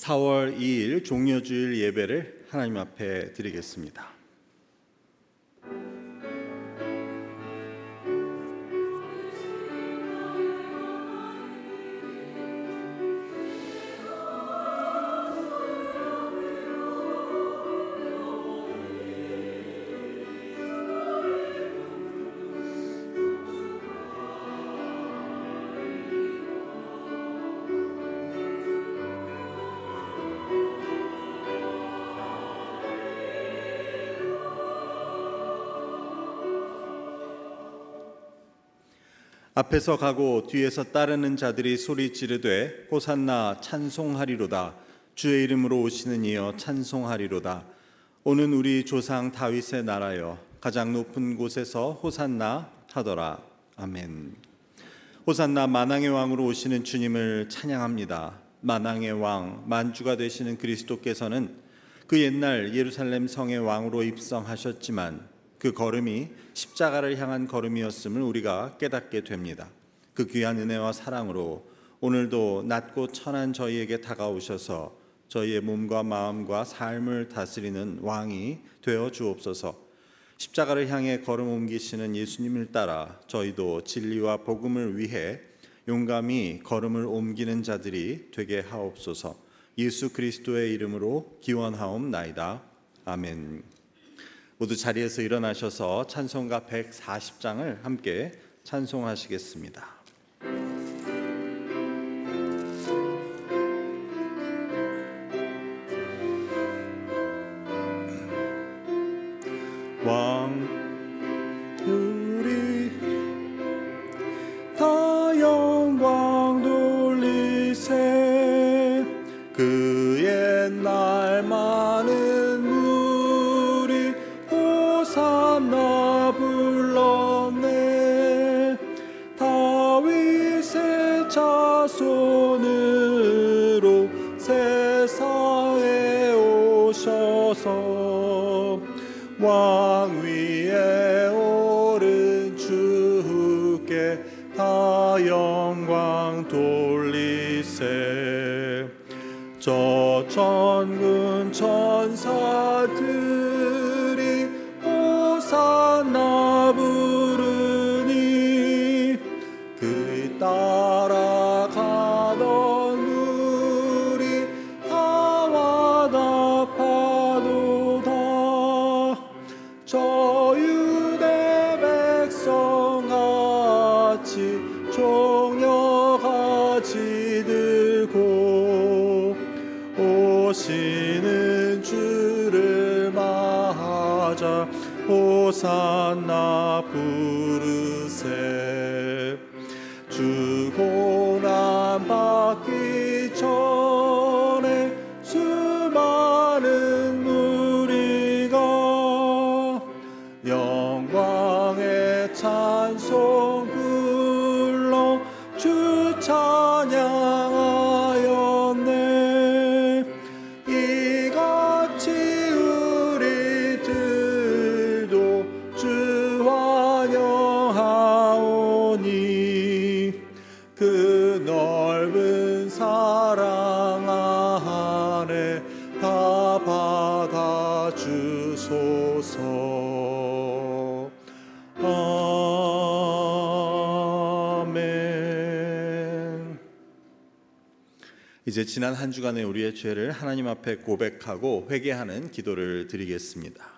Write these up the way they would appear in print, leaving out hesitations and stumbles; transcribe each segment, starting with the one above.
4월 2일 종려주일 예배를 하나님 앞에 드리겠습니다. 앞에서 가고 뒤에서 따르는 자들이 소리 지르되 호산나 찬송하리로다. 주의 이름으로 오시는 이여 찬송하리로다. 오는 우리 조상 다윗의 나라여 가장 높은 곳에서 호산나 하더라. 아멘. 호산나 만왕의 왕으로 오시는 주님을 찬양합니다. 만왕의 왕 만주가 되시는 그리스도께서는 그 옛날 예루살렘 성의 왕으로 입성하셨지만 그 걸음이 십자가를 향한 걸음이었음을 우리가 깨닫게 됩니다. 그 귀한 은혜와 사랑으로 오늘도 낮고 천한 저희에게 다가오셔서 저희의 몸과 마음과 삶을 다스리는 왕이 되어 주옵소서. 십자가를 향해 걸음 옮기시는 예수님을 따라 저희도 진리와 복음을 위해 용감히 걸음을 옮기는 자들이 되게 하옵소서. 예수 그리스도의 이름으로 기원하옵나이다. 아멘. 모두 자리에서 일어나셔서 찬송가 140장을 함께 찬송하시겠습니다. 왕들이 다 영광 돌리세. 그 옛날 많은 무리 호산나 불렀네. 다윗의 자손으로 세상에 오셔서 왕 위에 오른 주께 다 영광 돌리세. 저 천군 천사들이 호산나 부르니 그 따라가던 물이 다와 답하도다. 저 유대 백성같이 종려같이 들고 오시는 주를 맞아 호산나 부르세. 주 고난 받기 전에 수많은 무리가 영광의 찬송 불러 주 찬양하였네. 이같이 우리들도 주 환영하오니 그 넓은 사랑 안에 다 받아 주소서. 아멘. 이제 지난 한 주간의 우리의 죄를 하나님 앞에 고백하고 회개하는 기도를 드리겠습니다.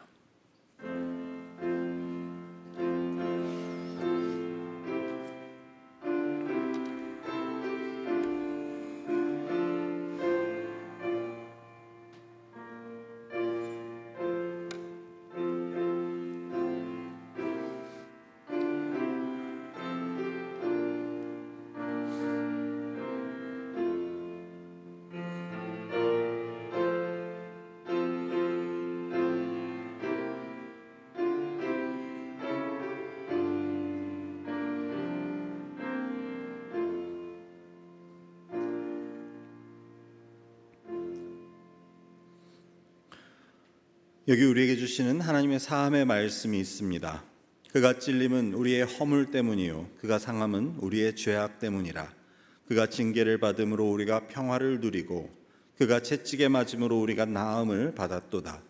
여기 우리에게 주시는 하나님의 사함의 말씀이 있습니다. 그가 찔림은 우리의 허물 때문이요 그가 상함은 우리의 죄악 때문이라. 그가 징계를 받음으로 우리가 평화를 누리고 그가 채찍에 맞음으로 우리가 나음을 받았도다.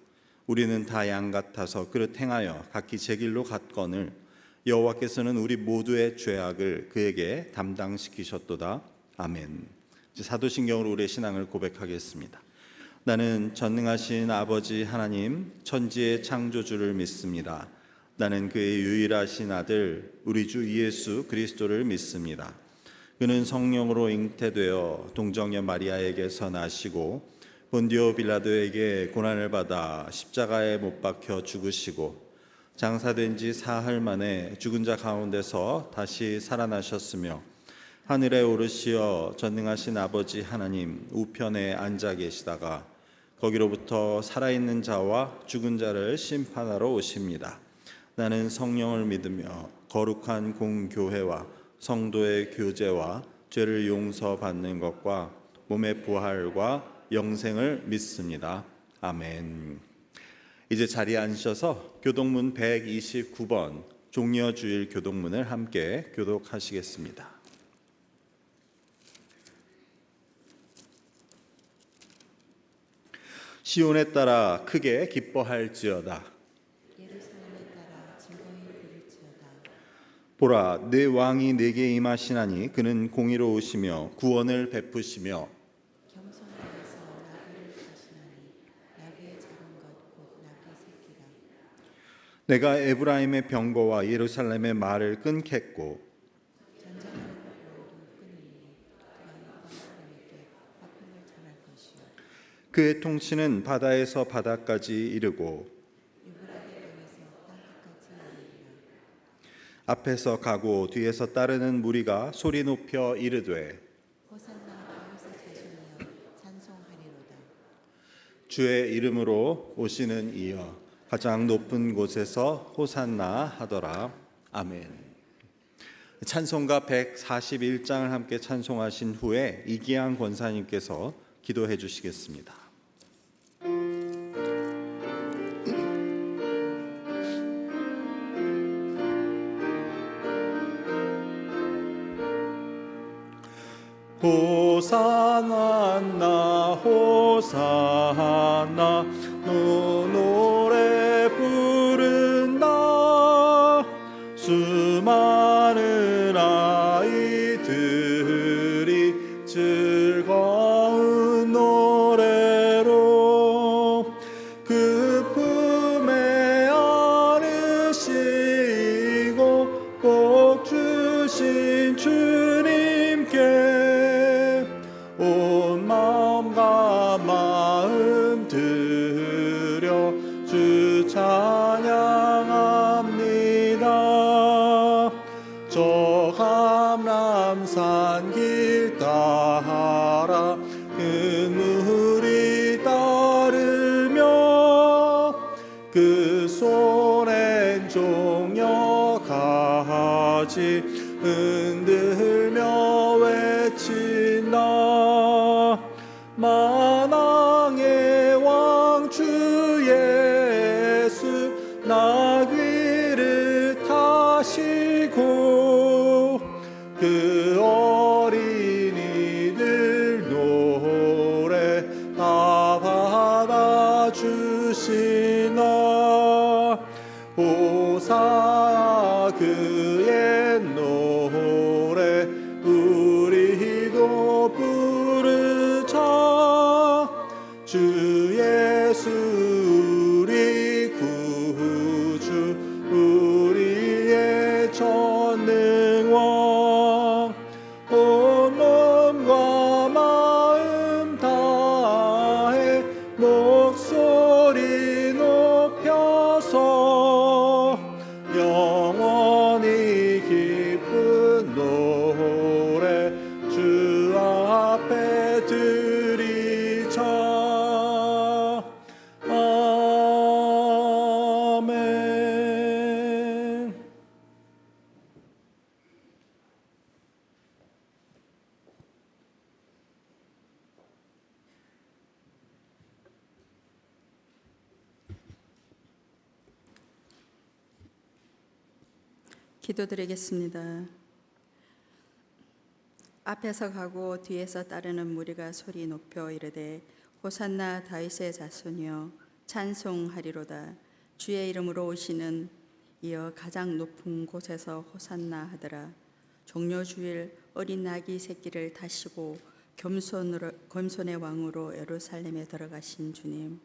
우리는 다 양 같아서 그릇 행하여 각기 제 길로 갔거늘 여호와께서는 우리 모두의 죄악을 그에게 담당시키셨도다. 아멘. 이제 사도신경으로 우리의 신앙을 고백하겠습니다. 나는 전능하신 아버지 하나님 천지의 창조주를 믿습니다. 나는 그의 유일하신 아들 우리 주 예수 그리스도를 믿습니다. 그는 성령으로 잉태되어 동정녀 마리아에게서 나시고 본디오 빌라도에게 고난을 받아 십자가에 못 박혀 죽으시고 장사된 지 사흘 만에 죽은 자 가운데서 다시 살아나셨으며 하늘에 오르시어 전능하신 아버지 하나님 우편에 앉아 계시다가 거기로부터 살아있는 자와 죽은 자를 심판하러 오십니다. 나는 성령을 믿으며 거룩한 공교회와 성도의 교제와 죄를 용서받는 것과 몸의 부활과 영생을 믿습니다. 아멘. 이제 자리에 앉으셔서 교독문 129번 종려주일 교독문을 함께 교독하시겠습니다. 시온에 따라 크게 기뻐할지어다. 예루살렘에 따라 즐거이 부를지어다. 보라, 내 왕이 내게 임하시나니 그는 공의로우시며 구원을 베푸시며 겸손하여서 나귀를 타시나니 나귀의 작은 것 곧 나귀 새끼라. 내가 에브라임의 병거와 예루살렘의 말을 끊겠고 전장을 모두 끊으리니 그가 이방 사람에게 화평을 전할 것이요 그의 통치는 바다에서 바다까지 이르고 유브라데 강에서 땅끝까지 이르리라. 앞에서 가고 뒤에서 따르는 무리가 소리 높여 이르되 호산나 다윗의 자손이여 찬송하리로다. 주의 이름으로 오시는 이여 가장 높은 곳에서 호산나 하더라. 아멘. 찬송가 141장을 함께 찬송하신 후에 이기양 권사님께서 기도해 주시겠습니다. 호산나 호산나 노래 부른다. 수많은 아이들이 즐거운 노래로 그 품에 안으시고 복 주신 주님께 온 마음과 마음 들여 주 찬양합니다. 저 감람산 길 따라 큰 물이 따르며 그 손엔 종려 가지 흔들며 외친다. 만왕의 왕 주 예수 나귀를 타시고 그 어린이들 노래 다 받아주시나. 호사 그의 노래 우리도 부르자. 주 예수 우리 구주 우리의 전능왕 온 몸과 마음 다해 목소리 높여서 영원히 기쁜 노래 주 앞에 드리자. 아멘. 기도드리겠습니다. 앞에서 가고 뒤에서 따르는 무리가 소리 높여 이르되 호산나 다윗의 자손이여 찬송하리로다. 주의 이름으로 오시는 이여 가장 높은 곳에서 호산나 하더라. 종려 주일 어린 나귀 새끼를 타시고 겸손의 왕으로 예루살렘에 들어가신 주님,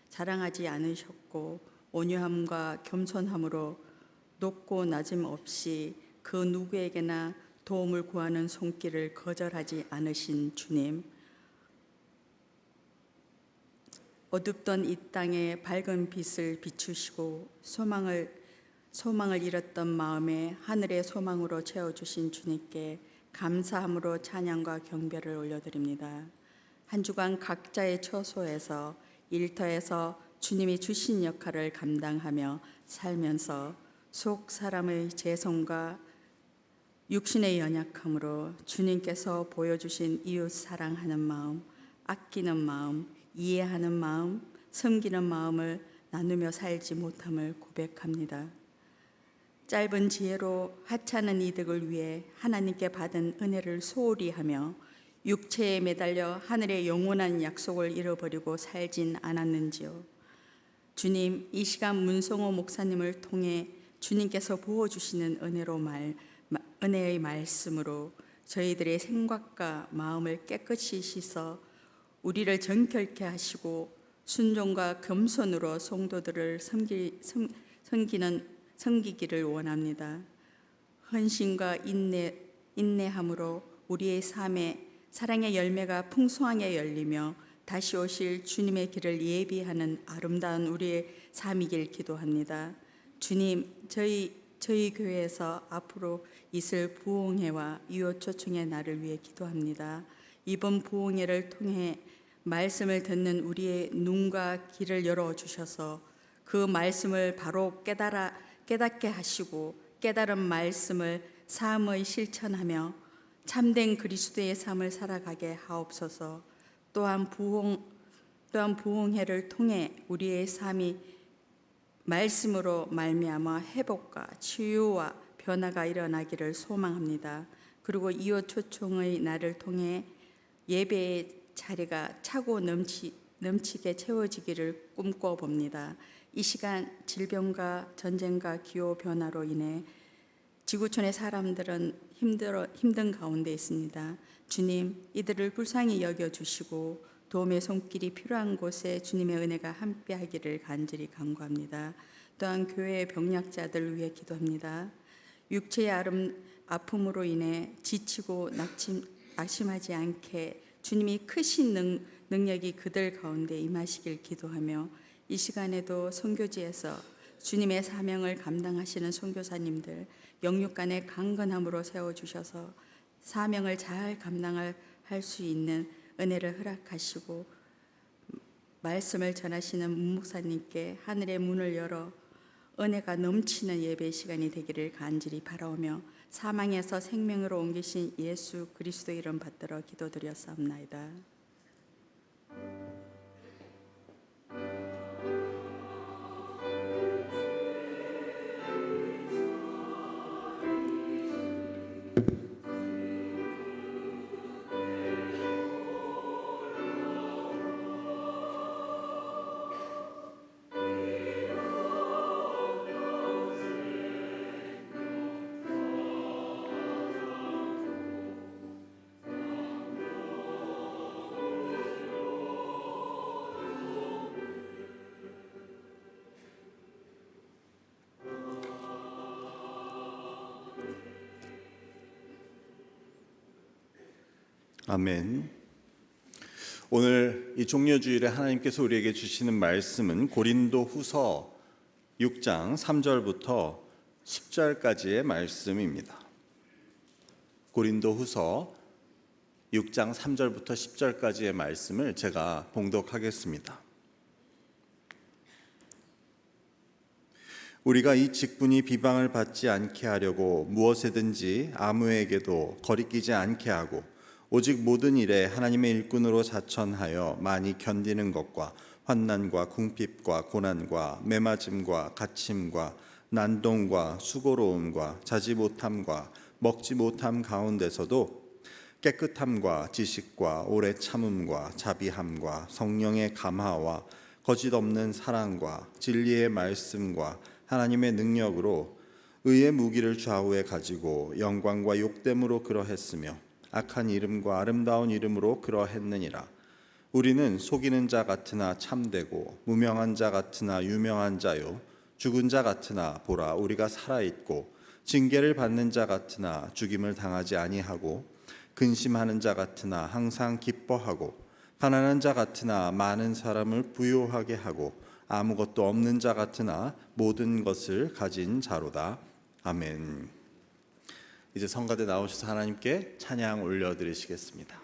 자랑하지 않으셨고 온유함과 겸손함으로 높고 낮음 없이 그 누구에게나 도움을 구하는 손길을 거절하지 않으신 주님, 어둡던 이 땅에 밝은 빛을 비추시고 소망을 잃었던 마음에 하늘의 소망으로 채워주신 주님께 감사함으로 찬양과 경배를 올려드립니다. 한 주간 각자의 처소에서 일터에서 주님이 주신 역할을 감당하며 살면서 속 사람의 죄성과 육신의 연약함으로 주님께서 보여주신 이웃 사랑하는 마음, 아끼는 마음, 이해하는 마음, 섬기는 마음을 나누며 살지 못함을 고백합니다. 짧은 지혜로 하찮은 이득을 위해 하나님께 받은 은혜를 소홀히 하며 육체에 매달려 하늘의 영원한 약속을 잃어버리고 살진 않았는지요. 주님, 이 시간 문성호 목사님을 통해 주님께서 부어주시는 은혜의 말씀으로 저희들의 생각과 마음을 깨끗이 씻어 우리를 정결케 하시고 순종과 겸손으로 성도들을 섬기기를 원합니다. 헌신과 인내함으로 우리의 삶에 사랑의 열매가 풍성하게 열리며 다시 오실 주님의 길을 예비하는 아름다운 우리의 삶이길 기도합니다. 주님, 저희 교회에서 앞으로 있을 부흥회와 이웃초청의 날을 위해 기도합니다. 이번 부흥회를 통해 말씀을 듣는 우리의 눈과 귀를 열어주셔서 그 말씀을 바로 깨닫게 하시고 깨달은 말씀을 삶의 실천하며 참된 그리스도의 삶을 살아가게 하옵소서. 또한 부흥회를 통해 우리의 삶이 말씀으로 말미암아 회복과 치유와 변화가 일어나기를 소망합니다. 그리고 이웃 초청의 날을 통해 예배의 자리가 차고 넘치게 채워지기를 꿈꿔봅니다. 이 시간 질병과 전쟁과 기후 변화로 인해 지구촌의 사람들은 힘든 가운데 있습니다. 주님, 이들을 불쌍히 여겨주시고 도움의 손길이 필요한 곳에 주님의 은혜가 함께하기를 간절히 간구합니다. 또한 교회의 병약자들을 위해 기도합니다. 육체의 아픔으로 인해 지치고 낙심하지 않게 주님이 크신 능력이 그들 가운데 임하시길 기도하며 이 시간에도 선교지에서 주님의 사명을 감당하시는 선교사님들 영육간의 강건함으로 세워주셔서 사명을 잘 감당할 수 있는 은혜를 허락하시고 말씀을 전하시는 문목사님께 하늘의 문을 열어 은혜가 넘치는 예배 시간이 되기를 간절히 바라오며 사망에서 생명으로 옮기신 예수 그리스도 이름 받들어 기도드렸사옵나이다. 아멘. 오늘 이 종려주일에 하나님께서 우리에게 주시는 말씀은 고린도 후서 6장 3절부터 10절까지의 말씀입니다. 고린도 후서 6장 3절부터 10절까지의 말씀을 제가 봉독하겠습니다. 우리가 이 직분이 비방을 받지 않게 하려고 무엇에든지 아무에게도 거리끼지 않게 하고 오직 모든 일에 하나님의 일꾼으로 자천하여 많이 견디는 것과 환난과 궁핍과 고난과 매맞음과 갇힘과 난동과 수고로움과 자지 못함과 먹지 못함 가운데서도 깨끗함과 지식과 오래 참음과 자비함과 성령의 감화와 거짓 없는 사랑과 진리의 말씀과 하나님의 능력으로 의의 무기를 좌우에 가지고 영광과 욕됨으로 그러했으며 악한 이름과 아름다운 이름으로 그러했느니라. 우리는 속이는 자 같으나 참되고 무명한 자 같으나 유명한 자요 죽은 자 같으나 보라 우리가 살아있고 징계를 받는 자 같으나 죽임을 당하지 아니하고 근심하는 자 같으나 항상 기뻐하고 가난한 자 같으나 많은 사람을 부요하게 하고 아무것도 없는 자 같으나 모든 것을 가진 자로다. 아멘. 이제 성가대 나오셔서 하나님께 찬양 올려드리시겠습니다.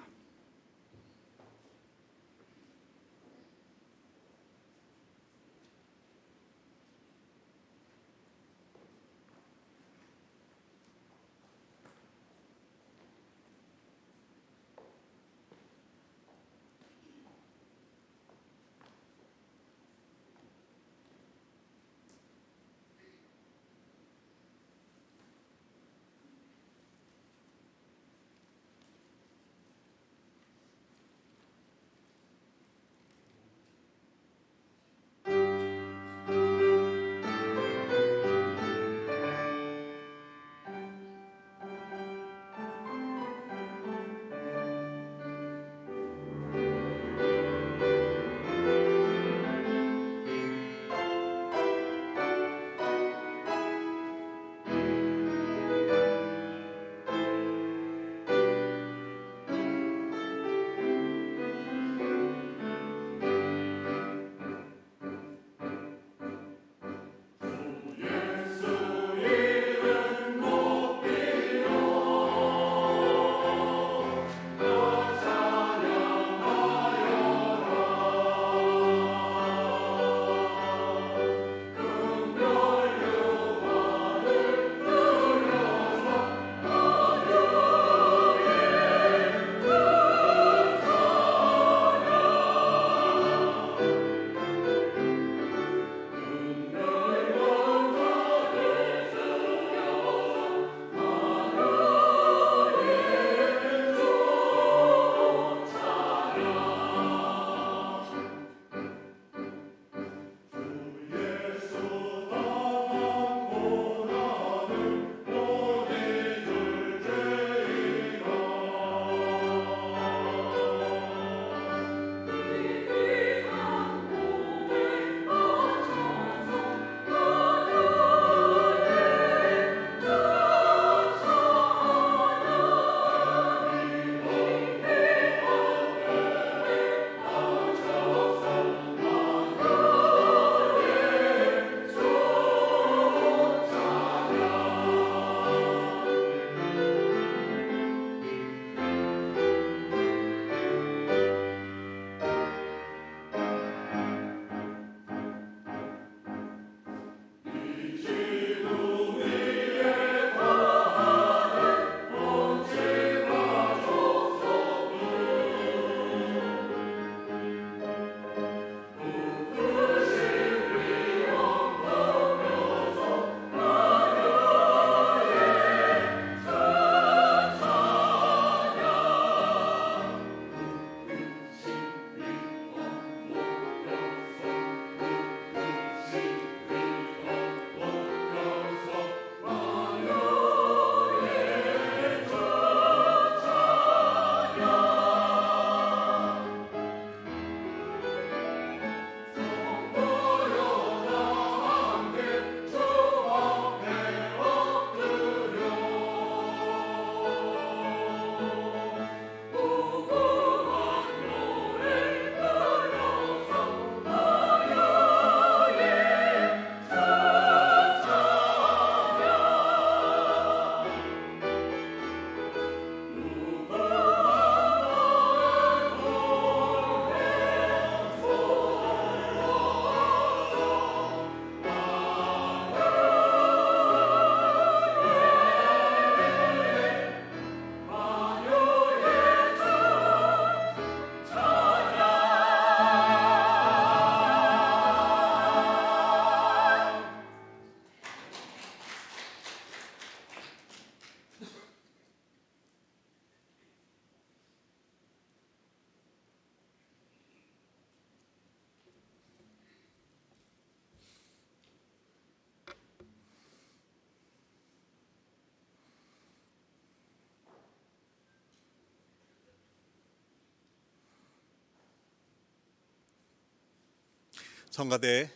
성가대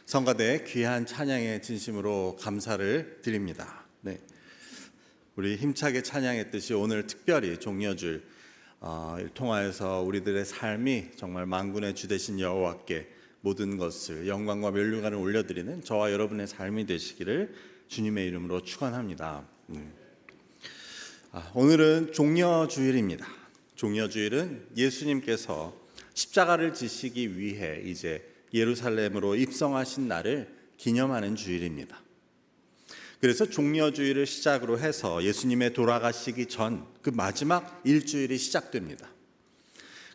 성가대 귀한 찬양에 진심으로 감사를 드립니다. 네, 우리 힘차게 찬양했듯이 오늘 특별히 종려줄 통하여서 우리들의 삶이 정말 만군의 주 되신 여호와께 모든 것을 영광과 면류관을 올려드리는 저와 여러분의 삶이 되시기를 주님의 이름으로 축원합니다. 오늘은 종려주일입니다. 종려주일은 예수님께서 십자가를 지시기 위해 이제 예루살렘으로 입성하신 날을 기념하는 주일입니다. 그래서 종려주일을 시작으로 해서 예수님의 돌아가시기 전 그 마지막 일주일이 시작됩니다.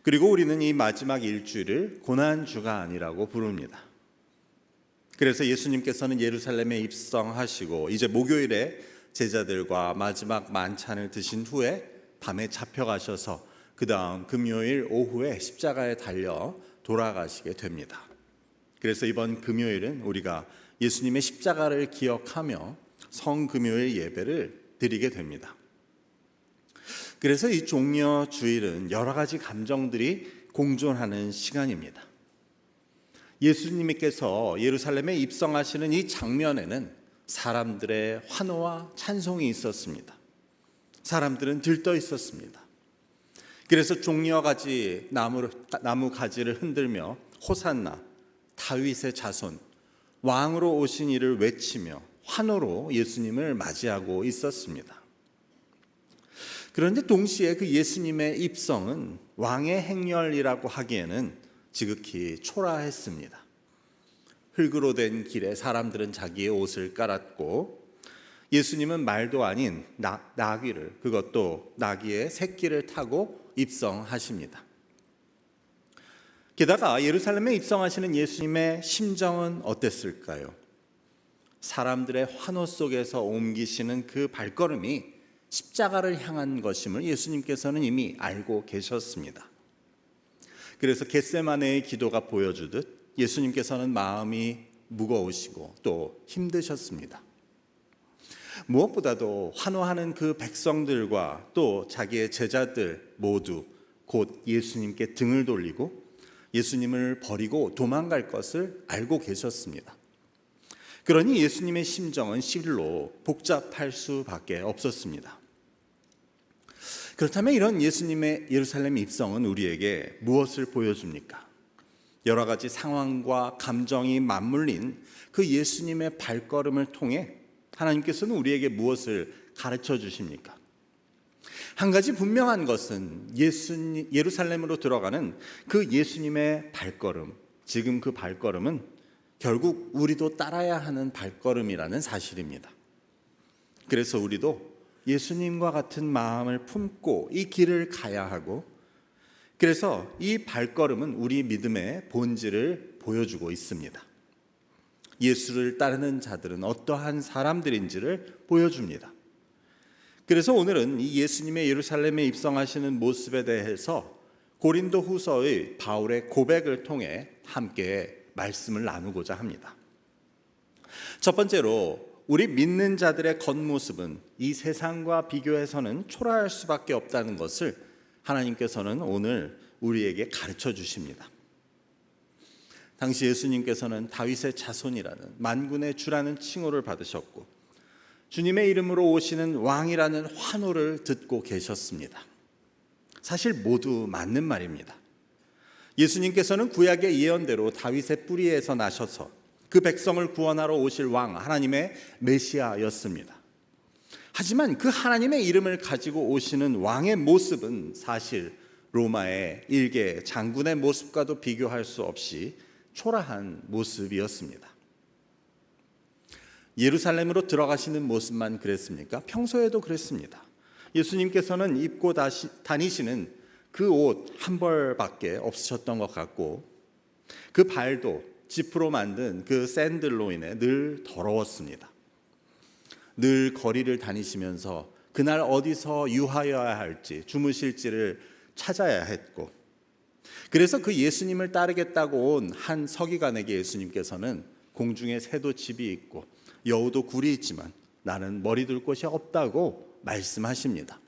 그리고 우리는 이 마지막 일주일을 고난주간이라고 부릅니다. 그래서 예수님께서는 예루살렘에 입성하시고 이제 목요일에 제자들과 마지막 만찬을 드신 후에 밤에 잡혀가셔서 그 다음 금요일 오후에 십자가에 달려 돌아가시게 됩니다. 그래서 이번 금요일은 우리가 예수님의 십자가를 기억하며 성금요일 예배를 드리게 됩니다. 그래서 이 종려주일은 여러 가지 감정들이 공존하는 시간입니다. 예수님께서 예루살렘에 입성하시는 이 장면에는 사람들의 환호와 찬송이 있었습니다. 사람들은 들떠 있었습니다. 그래서 종려가지 나무 가지를 흔들며 호산나 다윗의 자손 왕으로 오신 이를 외치며 환호로 예수님을 맞이하고 있었습니다. 그런데 동시에 그 예수님의 입성은 왕의 행렬이라고 하기에는 지극히 초라했습니다. 흙으로 된 길에 사람들은 자기의 옷을 깔았고 예수님은 말도 아닌 나귀를, 그것도 나귀의 새끼를 타고 입성하십니다. 게다가 예루살렘에 입성하시는 예수님의 심정은 어땠을까요? 사람들의 환호 속에서 옮기시는 그 발걸음이 십자가를 향한 것임을 예수님께서는 이미 알고 계셨습니다. 그래서 겟세마네의 기도가 보여주듯 예수님께서는 마음이 무거우시고 또 힘드셨습니다. 무엇보다도 환호하는 그 백성들과 또 자기의 제자들 모두 곧 예수님께 등을 돌리고 예수님을 버리고 도망갈 것을 알고 계셨습니다. 그러니 예수님의 심정은 실로 복잡할 수밖에 없었습니다. 그렇다면 이런 예수님의 예루살렘 입성은 우리에게 무엇을 보여줍니까? 여러 가지 상황과 감정이 맞물린 그 예수님의 발걸음을 통해 하나님께서는 우리에게 무엇을 가르쳐 주십니까? 한 가지 분명한 것은 예루살렘으로 들어가는 그 예수님의 발걸음, 지금 그 발걸음은 결국 우리도 따라야 하는 발걸음이라는 사실입니다. 그래서 우리도 예수님과 같은 마음을 품고 이 길을 가야 하고, 그래서 이 발걸음은 우리 믿음의 본질을 보여주고 있습니다. 예수를 따르는 자들은 어떠한 사람들인지를 보여줍니다. 그래서 오늘은 이 예수님의 예루살렘에 입성하시는 모습에 대해서 고린도 후서의 바울의 고백을 통해 함께 말씀을 나누고자 합니다. 첫 번째로 우리 믿는 자들의 겉모습은 이 세상과 비교해서는 초라할 수밖에 없다는 것을 하나님께서는 오늘 우리에게 가르쳐 주십니다. 당시 예수님께서는 다윗의 자손이라는 만군의 주라는 칭호를 받으셨고 주님의 이름으로 오시는 왕이라는 환호를 듣고 계셨습니다. 사실 모두 맞는 말입니다. 예수님께서는 구약의 예언대로 다윗의 뿌리에서 나셔서 그 백성을 구원하러 오실 왕, 하나님의 메시아였습니다. 하지만 그 하나님의 이름을 가지고 오시는 왕의 모습은 사실 로마의 일개 장군의 모습과도 비교할 수 없이 초라한 모습이었습니다. 예루살렘으로 들어가시는 모습만 그랬습니까? 평소에도 그랬습니다. 예수님께서는 입고 다니시는 그 옷 한 벌밖에 없으셨던 것 같고 그 발도 지프로 만든 그 샌들로 인해 늘 더러웠습니다. 늘 거리를 다니시면서 그날 어디서 유하여야 할지 주무실지를 찾아야 했고, 그래서 그 예수님을 따르겠다고 온 한 서기관에게 예수님께서는 공중에 새도 집이 있고 여우도 굴이 있지만 나는 머리 둘 곳이 없다고 말씀하십니다.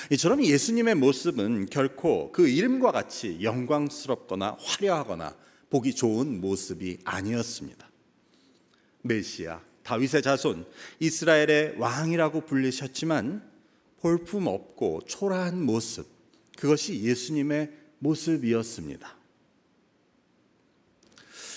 이처럼 예수님의 모습은 결코 그 이름과 같이 영광스럽거나 화려하거나 보기 좋은 모습이 아니었습니다. 메시아, 다윗의 자손, 이스라엘의 왕이라고 불리셨지만 볼품없고 초라한 모습, 그것이 예수님의 모습이었습니다.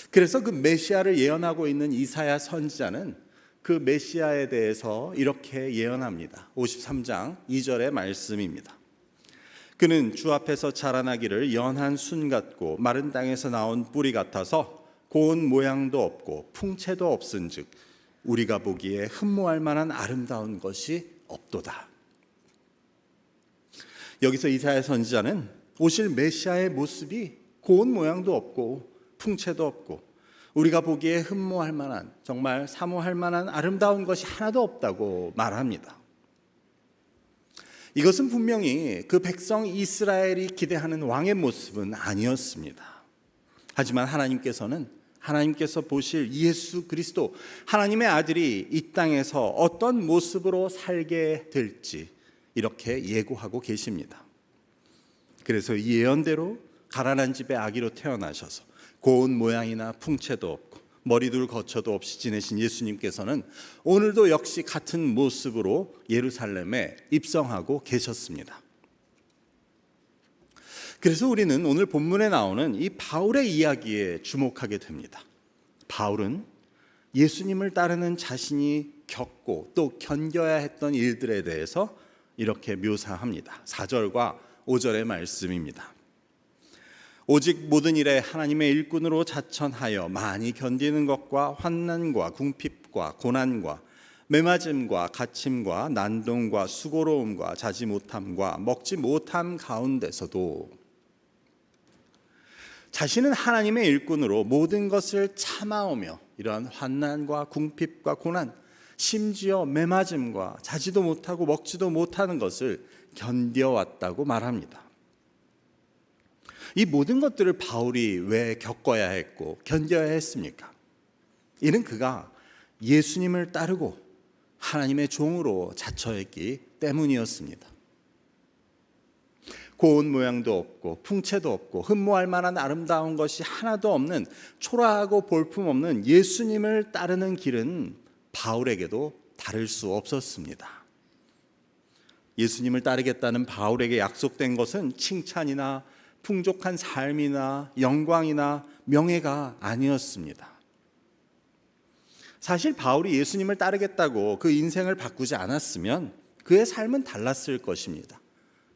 그래서 그 메시아를 예언하고 있는 이사야 선지자는 그 메시아에 대해서 이렇게 예언합니다. 53장 2절의 말씀입니다. 그는 주 앞에서 자라나기를 연한 순 같고 마른 땅에서 나온 뿌리 같아서 고운 모양도 없고 풍채도 없은즉 우리가 보기에 흠모할 만한 아름다운 것이 없도다. 여기서 이사야 선지자는 오실 메시아의 모습이 고운 모양도 없고 풍채도 없고 우리가 보기에 흠모할 만한, 정말 사모할 만한 아름다운 것이 하나도 없다고 말합니다. 이것은 분명히 그 백성 이스라엘이 기대하는 왕의 모습은 아니었습니다. 하지만 하나님께서 보실 예수 그리스도, 하나님의 아들이 이 땅에서 어떤 모습으로 살게 될지 이렇게 예고하고 계십니다. 그래서 이 예언대로 가난한 집의 아기로 태어나셔서 고운 모양이나 풍채도 없고 머리둘 거처도 없이 지내신 예수님께서는 오늘도 역시 같은 모습으로 예루살렘에 입성하고 계셨습니다. 그래서 우리는 오늘 본문에 나오는 이 바울의 이야기에 주목하게 됩니다. 바울은 예수님을 따르는 자신이 겪고 또 견뎌야 했던 일들에 대해서 이렇게 묘사합니다. 4절과 5절의 말씀입니다. 오직 모든 일에 하나님의 일꾼으로 자천하여 많이 견디는 것과 환난과 궁핍과 고난과 매맞음과 갇힘과 난동과 수고로움과 자지 못함과 먹지 못함 가운데서도 자신은 하나님의 일꾼으로 모든 것을 참아오며 이러한 환난과 궁핍과 고난, 심지어 매맞음과 자지도 못하고 먹지도 못하는 것을 견뎌왔다고 말합니다. 이 모든 것들을 바울이 왜 겪어야 했고 견뎌야 했습니까? 이는 그가 예수님을 따르고 하나님의 종으로 자처했기 때문이었습니다. 고운 모양도 없고 풍채도 없고 흠모할 만한 아름다운 것이 하나도 없는 초라하고 볼품없는 예수님을 따르는 길은 바울에게도 다를 수 없었습니다. 예수님을 따르겠다는 바울에게 약속된 것은 칭찬이나 풍족한 삶이나 영광이나 명예가 아니었습니다. 사실 바울이 예수님을 따르겠다고 그 인생을 바꾸지 않았으면 그의 삶은 달랐을 것입니다.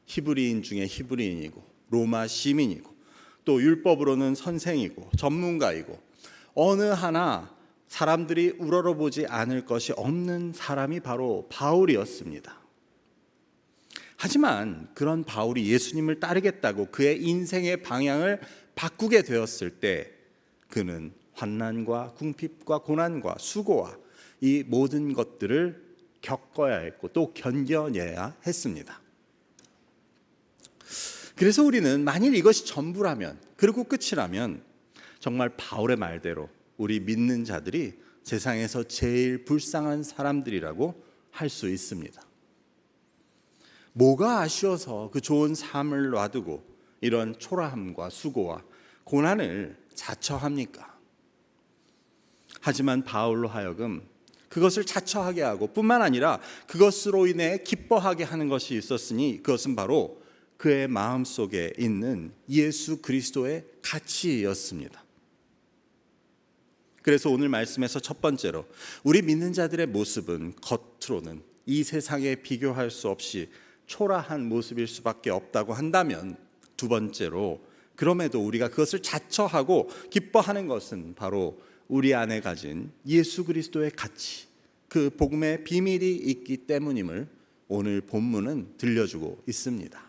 히브리인 중에 히브리인이고 로마 시민이고 또 율법으로는 선생이고 전문가이고 어느 하나 사람들이 우러러보지 않을 것이 없는 사람이 바로 바울이었습니다. 하지만 그런 바울이 예수님을 따르겠다고 그의 인생의 방향을 바꾸게 되었을 때 그는 환난과 궁핍과 고난과 수고와 이 모든 것들을 겪어야 했고 또 견뎌내야 했습니다. 그래서 우리는 만일 이것이 전부라면, 그리고 끝이라면 정말 바울의 말대로 우리 믿는 자들이 세상에서 제일 불쌍한 사람들이라고 할 수 있습니다. 뭐가 아쉬워서 그 좋은 삶을 놔두고 이런 초라함과 수고와 고난을 자처합니까? 하지만 바울로 하여금 그것을 자처하게 하고 뿐만 아니라 그것으로 인해 기뻐하게 하는 것이 있었으니 그것은 바로 그의 마음속에 있는 예수 그리스도의 가치였습니다. 그래서 오늘 말씀에서 첫 번째로 우리 믿는 자들의 모습은 겉으로는 이 세상에 비교할 수 없이 초라한 모습일 수밖에 없다고 한다면, 두 번째로 그럼에도 우리가 그것을 자처하고 기뻐하는 것은 바로 우리 안에 가진 예수 그리스도의 가치, 그 복음의 비밀이 있기 때문임을 오늘 본문은 들려주고 있습니다.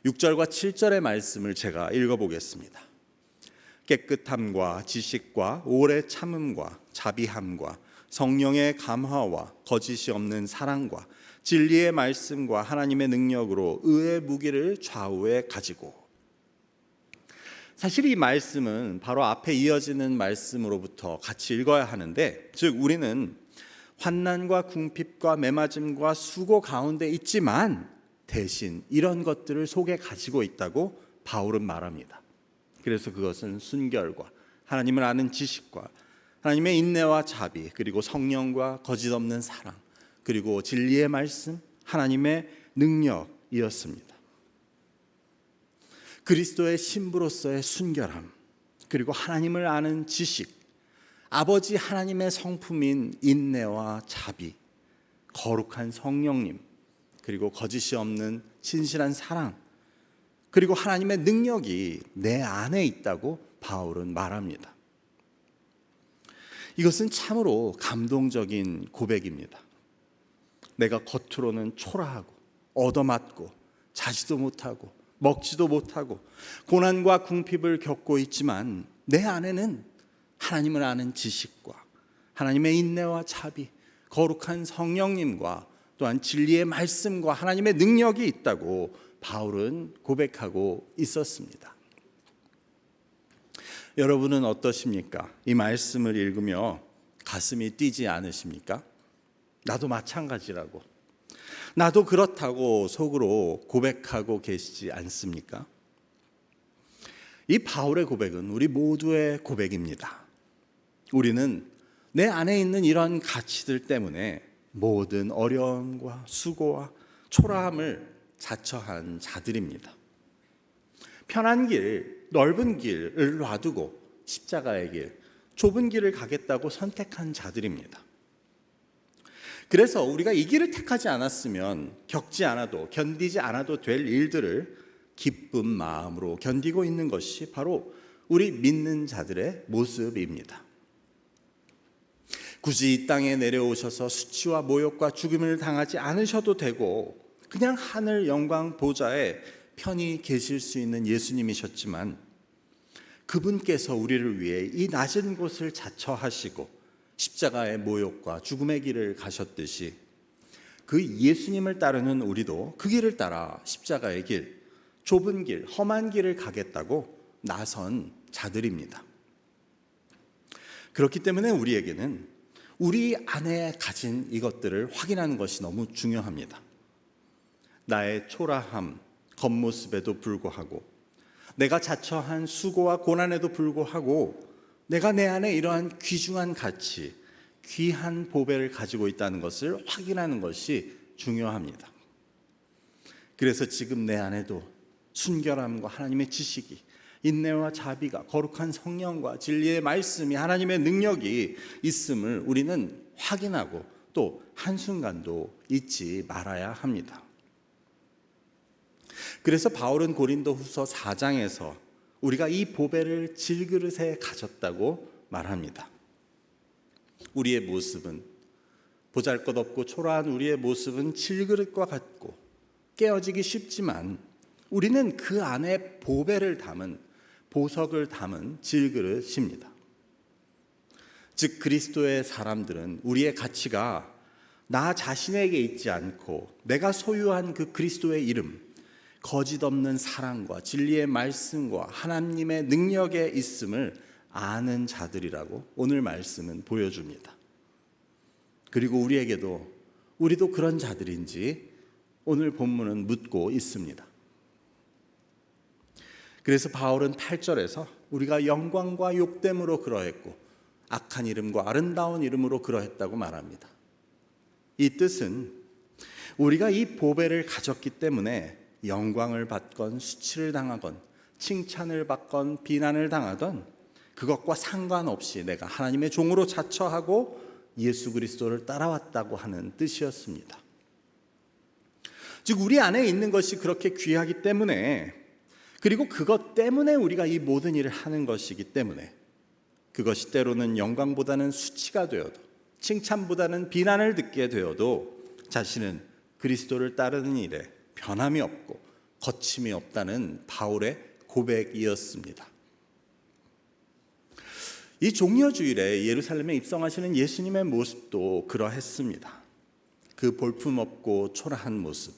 6절과 7절의 말씀을 제가 읽어보겠습니다. 깨끗함과 지식과 오래 참음과 자비함과 성령의 감화와 거짓이 없는 사랑과 진리의 말씀과 하나님의 능력으로 의의 무기를 좌우에 가지고. 사실 이 말씀은 바로 앞에 이어지는 말씀으로부터 같이 읽어야 하는데, 즉 우리는 환난과 궁핍과 매맞음과 수고 가운데 있지만 대신 이런 것들을 속에 가지고 있다고 바울은 말합니다. 그래서 그것은 순결과 하나님을 아는 지식과 하나님의 인내와 자비, 그리고 성령과 거짓없는 사랑, 그리고 진리의 말씀, 하나님의 능력이었습니다. 그리스도의 신부로서의 순결함, 그리고 하나님을 아는 지식, 아버지 하나님의 성품인 인내와 자비, 거룩한 성령님, 그리고 거짓이 없는 진실한 사랑, 그리고 하나님의 능력이 내 안에 있다고 바울은 말합니다. 이것은 참으로 감동적인 고백입니다. 내가 겉으로는 초라하고 얻어맞고 자지도 못하고 먹지도 못하고 고난과 궁핍을 겪고 있지만 내 안에는 하나님을 아는 지식과 하나님의 인내와 자비, 거룩한 성령님과 또한 진리의 말씀과 하나님의 능력이 있다고 바울은 고백하고 있었습니다. 여러분은 어떠십니까? 이 말씀을 읽으며 가슴이 뛰지 않으십니까? 나도 마찬가지라고, 나도 그렇다고 속으로 고백하고 계시지 않습니까? 이 바울의 고백은 우리 모두의 고백입니다. 우리는 내 안에 있는 이런 가치들 때문에 모든 어려움과 수고와 초라함을 자처한 자들입니다. 편한 길, 넓은 길을 놔두고 십자가의 길, 좁은 길을 가겠다고 선택한 자들입니다. 그래서 우리가 이 길을 택하지 않았으면 겪지 않아도, 견디지 않아도 될 일들을 기쁜 마음으로 견디고 있는 것이 바로 우리 믿는 자들의 모습입니다. 굳이 이 땅에 내려오셔서 수치와 모욕과 죽음을 당하지 않으셔도 되고 그냥 하늘 영광 보좌에 편히 계실 수 있는 예수님이셨지만, 그분께서 우리를 위해 이 낮은 곳을 자처하시고 십자가의 모욕과 죽음의 길을 가셨듯이 그 예수님을 따르는 우리도 그 길을 따라 십자가의 길, 좁은 길, 험한 길을 가겠다고 나선 자들입니다. 그렇기 때문에 우리에게는 우리 안에 가진 이것들을 확인하는 것이 너무 중요합니다. 나의 초라함, 겉모습에도 불구하고, 내가 자처한 수고와 고난에도 불구하고 내가 내 안에 이러한 귀중한 가치, 귀한 보배를 가지고 있다는 것을 확인하는 것이 중요합니다. 그래서 지금 내 안에도 순결함과 하나님의 지식이, 인내와 자비가, 거룩한 성령과 진리의 말씀이, 하나님의 능력이 있음을 우리는 확인하고 또 한순간도 잊지 말아야 합니다. 그래서 바울은 고린도후서 4장에서 우리가 이 보배를 질그릇에 가졌다고 말합니다. 우리의 모습은, 보잘것없고 초라한 우리의 모습은 질그릇과 같고 깨어지기 쉽지만 우리는 그 안에 보배를 담은, 보석을 담은 질그릇입니다. 즉 그리스도의 사람들은 우리의 가치가 나 자신에게 있지 않고 내가 소유한 그 그리스도의 이름, 거짓 없는 사랑과 진리의 말씀과 하나님의 능력에 있음을 아는 자들이라고 오늘 말씀은 보여줍니다. 그리고 우리도 그런 자들인지 오늘 본문은 묻고 있습니다. 그래서 바울은 8절에서 우리가 영광과 욕됨으로 그러했고 악한 이름과 아름다운 이름으로 그러했다고 말합니다. 이 뜻은 우리가 이 보배를 가졌기 때문에 영광을 받건 수치를 당하건 칭찬을 받건 비난을 당하던 그것과 상관없이 내가 하나님의 종으로 자처하고 예수 그리스도를 따라왔다고 하는 뜻이었습니다. 즉 우리 안에 있는 것이 그렇게 귀하기 때문에, 그리고 그것 때문에 우리가 이 모든 일을 하는 것이기 때문에 그것이 때로는 영광보다는 수치가 되어도, 칭찬보다는 비난을 듣게 되어도 자신은 그리스도를 따르는 일에 변함이 없고 거침이 없다는 바울의 고백이었습니다. 이 종려주일에 예루살렘에 입성하시는 예수님의 모습도 그러했습니다. 그 볼품없고 초라한 모습,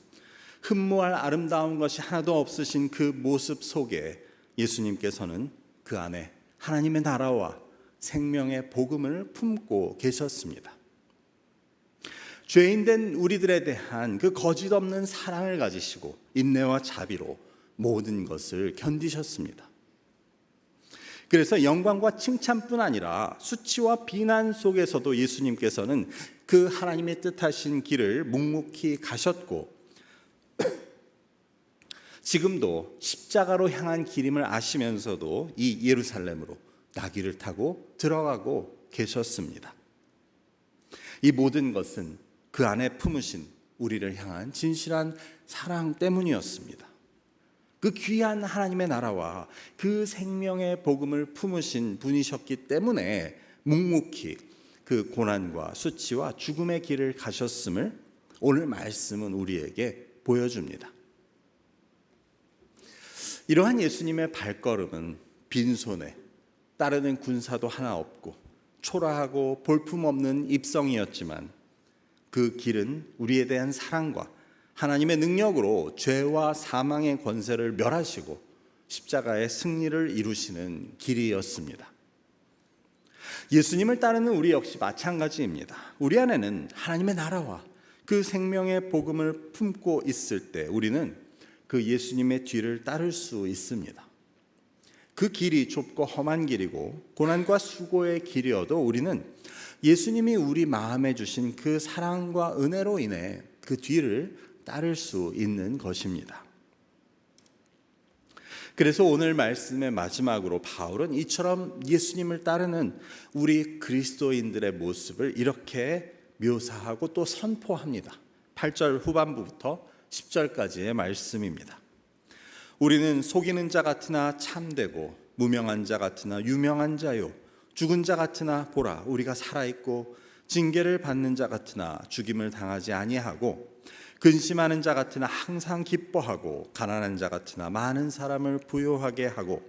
흠모할 아름다운 것이 하나도 없으신 그 모습 속에 예수님께서는 그 안에 하나님의 나라와 생명의 복음을 품고 계셨습니다. 죄인된 우리들에 대한 그 거짓 없는 사랑을 가지시고 인내와 자비로 모든 것을 견디셨습니다. 그래서 영광과 칭찬뿐 아니라 수치와 비난 속에서도 예수님께서는 그 하나님의 뜻하신 길을 묵묵히 가셨고 지금도 십자가로 향한 길임을 아시면서도 이 예루살렘으로 나귀를 타고 들어가고 계셨습니다. 이 모든 것은 그 안에 품으신 우리를 향한 진실한 사랑 때문이었습니다. 그 귀한 하나님의 나라와 그 생명의 복음을 품으신 분이셨기 때문에 묵묵히 그 고난과 수치와 죽음의 길을 가셨음을 오늘 말씀은 우리에게 보여줍니다. 이러한 예수님의 발걸음은 빈손에 따르는 군사도 하나 없고 초라하고 볼품없는 입성이었지만 그 길은 우리에 대한 사랑과 하나님의 능력으로 죄와 사망의 권세를 멸하시고 십자가의 승리를 이루시는 길이었습니다. 예수님을 따르는 우리 역시 마찬가지입니다. 우리 안에는 하나님의 나라와 그 생명의 복음을 품고 있을 때 우리는 그 예수님의 뒤를 따를 수 있습니다. 그 길이 좁고 험한 길이고 고난과 수고의 길이어도 우리는 예수님이 우리 마음에 주신 그 사랑과 은혜로 인해 그 뒤를 따를 수 있는 것입니다. 그래서 오늘 말씀의 마지막으로 바울은 이처럼 예수님을 따르는 우리 그리스도인들의 모습을 이렇게 묘사하고 또 선포합니다. 8절 후반부부터 10절까지의 말씀입니다. 우리는 속이는 자 같으나 참되고 무명한 자 같으나 유명한 자요 죽은 자 같으나 보라 우리가 살아있고 징계를 받는 자 같으나 죽임을 당하지 아니하고 근심하는 자 같으나 항상 기뻐하고 가난한 자 같으나 많은 사람을 부요하게 하고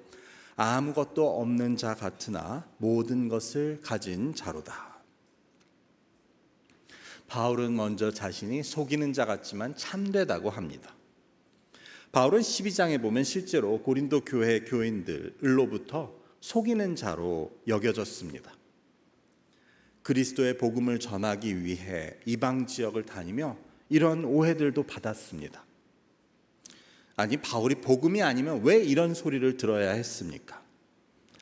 아무것도 없는 자 같으나 모든 것을 가진 자로다. 바울은 먼저 자신이 속이는 자 같지만 참되다고 합니다. 바울은 12장에 보면 실제로 고린도 교회 교인들로부터 속이는 자로 여겨졌습니다. 그리스도의 복음을 전하기 위해 이방 지역을 다니며 이런 오해들도 받았습니다. 아니 바울이 복음이 아니면 왜 이런 소리를 들어야 했습니까?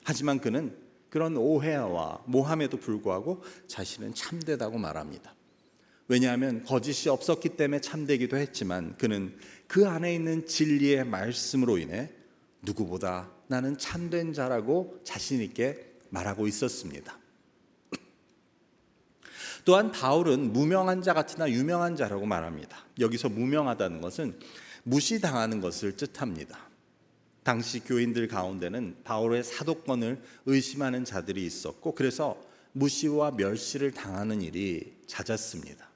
하지만 그는 그런 오해와 모함에도 불구하고 자신은 참되다고 말합니다. 왜냐하면 거짓이 없었기 때문에 참되기도 했지만 그는 그 안에 있는 진리의 말씀으로 인해 누구보다 나는 참된 자라고 자신 있게 말하고 있었습니다. 또한 바울은 무명한 자 같으나 유명한 자라고 말합니다. 여기서 무명하다는 것은 무시당하는 것을 뜻합니다. 당시 교인들 가운데는 바울의 사도권을 의심하는 자들이 있었고 그래서 무시와 멸시를 당하는 일이 잦았습니다.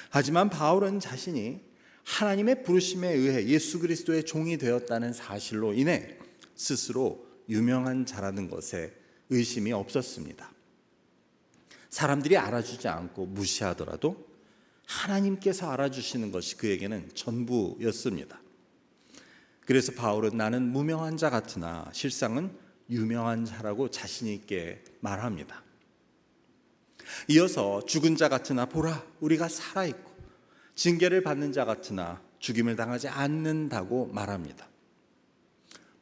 하지만 바울은 자신이 하나님의 부르심에 의해 예수 그리스도의 종이 되었다는 사실로 인해 스스로 유명한 자라는 것에 의심이 없었습니다. 사람들이 알아주지 않고 무시하더라도 하나님께서 알아주시는 것이 그에게는 전부였습니다. 그래서 바울은 나는 무명한 자 같으나 실상은 유명한 자라고 자신 있게 말합니다. 이어서 죽은 자 같으나 보라 우리가 살아있고 징계를 받는 자 같으나 죽임을 당하지 않는다고 말합니다.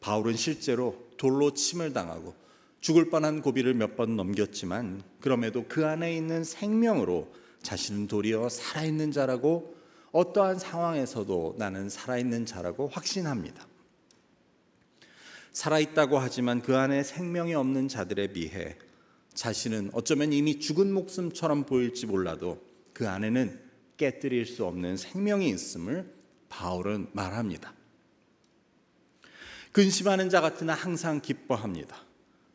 바울은 실제로 돌로 침을 당하고 죽을 뻔한 고비를 몇 번 넘겼지만 그럼에도 그 안에 있는 생명으로 자신은 도리어 살아있는 자라고 어떠한 상황에서도 나는 살아있는 자라고 확신합니다. 살아있다고 하지만 그 안에 생명이 없는 자들에 비해 자신은 어쩌면 이미 죽은 목숨처럼 보일지 몰라도 그 안에는 깨뜨릴 수 없는 생명이 있음을 바울은 말합니다. 근심하는 자 같으나 항상 기뻐합니다.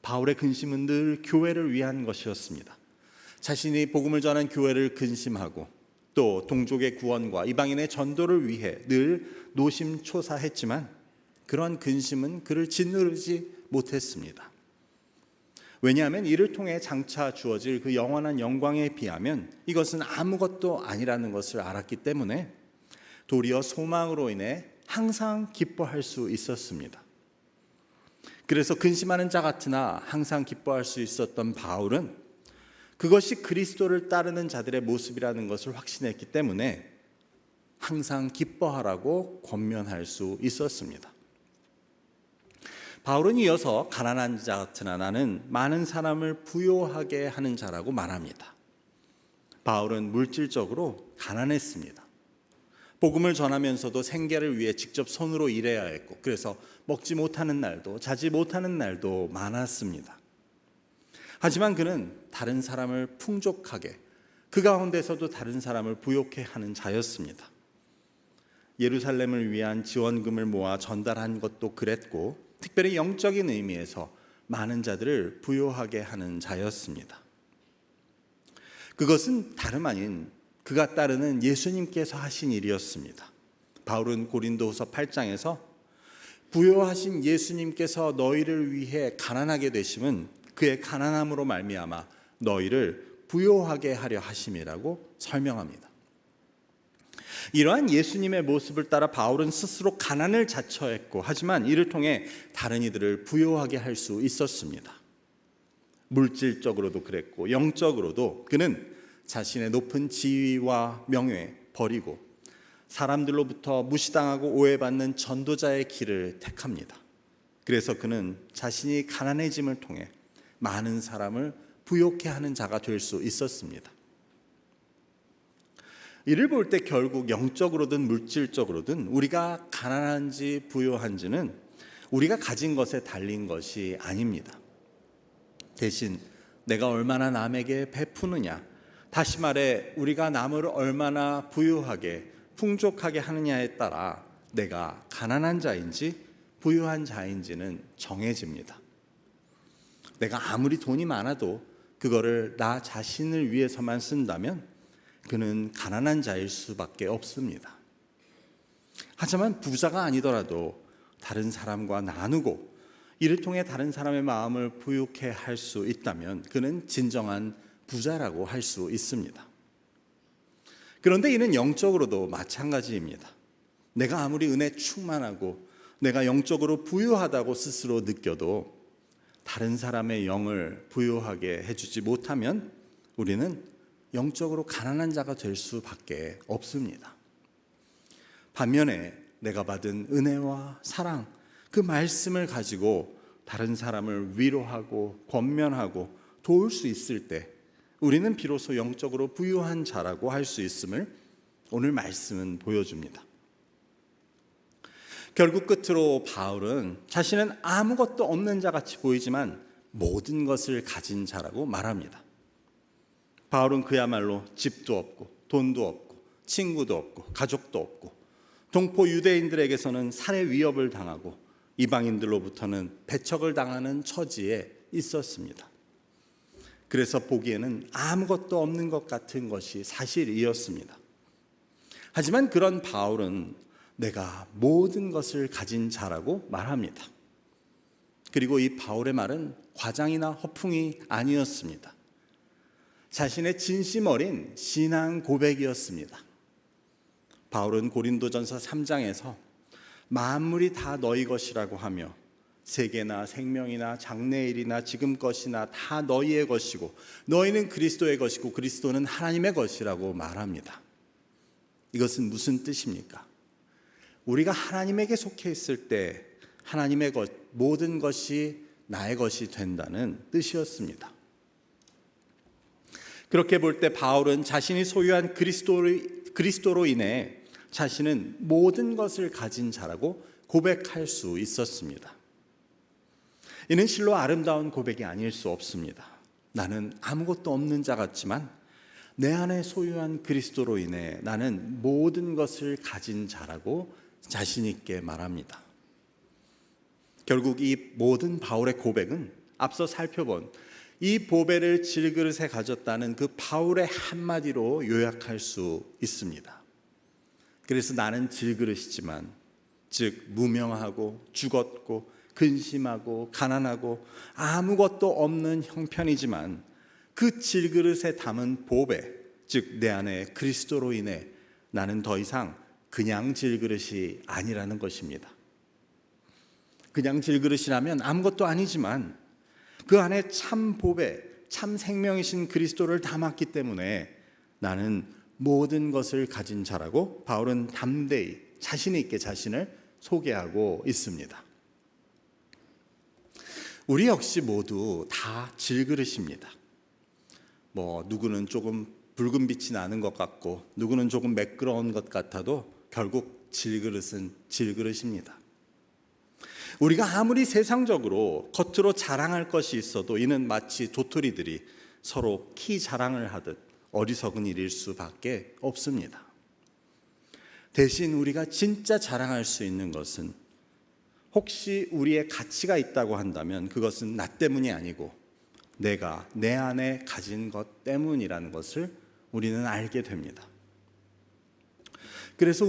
바울의 근심은 늘 교회를 위한 것이었습니다. 자신이 복음을 전한 교회를 근심하고 또 동족의 구원과 이방인의 전도를 위해 늘 노심초사했지만 그런 근심은 그를 짓누르지 못했습니다. 왜냐하면 이를 통해 장차 주어질 그 영원한 영광에 비하면 이것은 아무것도 아니라는 것을 알았기 때문에 도리어 소망으로 인해 항상 기뻐할 수 있었습니다. 그래서 근심하는 자 같으나 항상 기뻐할 수 있었던 바울은 그것이 그리스도를 따르는 자들의 모습이라는 것을 확신했기 때문에 항상 기뻐하라고 권면할 수 있었습니다. 바울은 이어서 가난한 자 같으나 나는 많은 사람을 부요하게 하는 자라고 말합니다. 바울은 물질적으로 가난했습니다. 복음을 전하면서도 생계를 위해 직접 손으로 일해야 했고, 그래서 먹지 못하는 날도 자지 못하는 날도 많았습니다. 하지만 그는 다른 사람을 풍족하게, 그 가운데서도 다른 사람을 부욕해 하는 자였습니다. 예루살렘을 위한 지원금을 모아 전달한 것도 그랬고, 특별히 영적인 의미에서 많은 자들을 부요하게 하는 자였습니다. 그것은 다름 아닌 그가 따르는 예수님께서 하신 일이었습니다. 바울은 고린도후서 8장에서 부요하신 예수님께서 너희를 위해 가난하게 되심은 그의 가난함으로 말미암아 너희를 부요하게 하려 하심이라고 설명합니다. 이러한 예수님의 모습을 따라 바울은 스스로 가난을 자처했고, 하지만 이를 통해 다른 이들을 부요하게 할 수 있었습니다. 물질적으로도 그랬고 영적으로도 그는 자신의 높은 지위와 명예 버리고 사람들로부터 무시당하고 오해받는 전도자의 길을 택합니다. 그래서 그는 자신이 가난해짐을 통해 많은 사람을 부요케 하는 자가 될 수 있었습니다. 이를 볼 때 결국 영적으로든 물질적으로든 우리가 가난한지 부요한지는 우리가 가진 것에 달린 것이 아닙니다. 대신 내가 얼마나 남에게 베푸느냐, 다시 말해 우리가 남을 얼마나 부유하게 풍족하게 하느냐에 따라 내가 가난한 자인지 부유한 자인지는 정해집니다. 내가 아무리 돈이 많아도 그거를 나 자신을 위해서만 쓴다면 그는 가난한 자일 수밖에 없습니다. 하지만 부자가 아니더라도 다른 사람과 나누고 이를 통해 다른 사람의 마음을 부유케 할 수 있다면 그는 진정한 부자라고 할 수 있습니다. 그런데 이는 영적으로도 마찬가지입니다. 내가 아무리 은혜 충만하고 내가 영적으로 부유하다고 스스로 느껴도 다른 사람의 영을 부유하게 해주지 못하면 우리는 영적으로 가난한 자가 될 수밖에 없습니다. 반면에 내가 받은 은혜와 사랑, 그 말씀을 가지고 다른 사람을 위로하고 권면하고 도울 수 있을 때 우리는 비로소 영적으로 부유한 자라고 할 수 있음을 오늘 말씀은 보여줍니다. 결국 끝으로 바울은 자신은 아무것도 없는 자같이 보이지만 모든 것을 가진 자라고 말합니다. 바울은 그야말로 집도 없고 돈도 없고 친구도 없고 가족도 없고 동포 유대인들에게서는 살해 위협을 당하고 이방인들로부터는 배척을 당하는 처지에 있었습니다. 그래서 보기에는 아무것도 없는 것 같은 것이 사실이었습니다. 하지만 그런 바울은 내가 모든 것을 가진 자라고 말합니다. 그리고 이 바울의 말은 과장이나 허풍이 아니었습니다. 자신의 진심 어린 신앙 고백이었습니다. 바울은 고린도전서 3장에서 만물이 다 너희 것이라고 하며 세계나 생명이나 장래일이나 지금 것이나 다 너희의 것이고 너희는 그리스도의 것이고 그리스도는 하나님의 것이라고 말합니다. 이것은 무슨 뜻입니까? 우리가 하나님에게 속해 있을 때 하나님의 것, 모든 것이 나의 것이 된다는 뜻이었습니다. 그렇게 볼 때 바울은 자신이 소유한 그리스도로 인해 자신은 모든 것을 가진 자라고 고백할 수 있었습니다. 이는 실로 아름다운 고백이 아닐 수 없습니다. 나는 아무것도 없는 자 같지만 내 안에 소유한 그리스도로 인해 나는 모든 것을 가진 자라고 자신 있게 말합니다. 결국 이 모든 바울의 고백은 앞서 살펴본 이 보배를 질그릇에 가졌다는 그 바울의 한마디로 요약할 수 있습니다. 그래서 나는 질그릇이지만 즉 무명하고 죽었고 근심하고 가난하고 아무것도 없는 형편이지만 그 질그릇에 담은 보배, 즉 내 안에 그리스도로 인해 나는 더 이상 그냥 질그릇이 아니라는 것입니다. 그냥 질그릇이라면 아무것도 아니지만 그 안에 참 보배, 참 생명이신 그리스도를 닮았기 때문에 나는 모든 것을 가진 자라고 바울은 담대히 자신 있게 자신을 소개하고 있습니다. 우리 역시 모두 다 질그릇입니다. 누구는 조금 붉은 빛이 나는 것 같고 누구는 조금 매끄러운 것 같아도 결국 질그릇은 질그릇입니다. 우리가 아무리 세상적으로 겉으로 자랑할 것이 있어도 이는 마치 도토리들이 서로 키 자랑을 하듯 어리석은 일일 수밖에 없습니다. 대신 우리가 진짜 자랑할 수 있는 것은 혹시 우리의 가치가 있다고 한다면 그것은 나 때문이 아니고 내가 내 안에 가진 것 때문이라는 것을 우리는 알게 됩니다. 그래서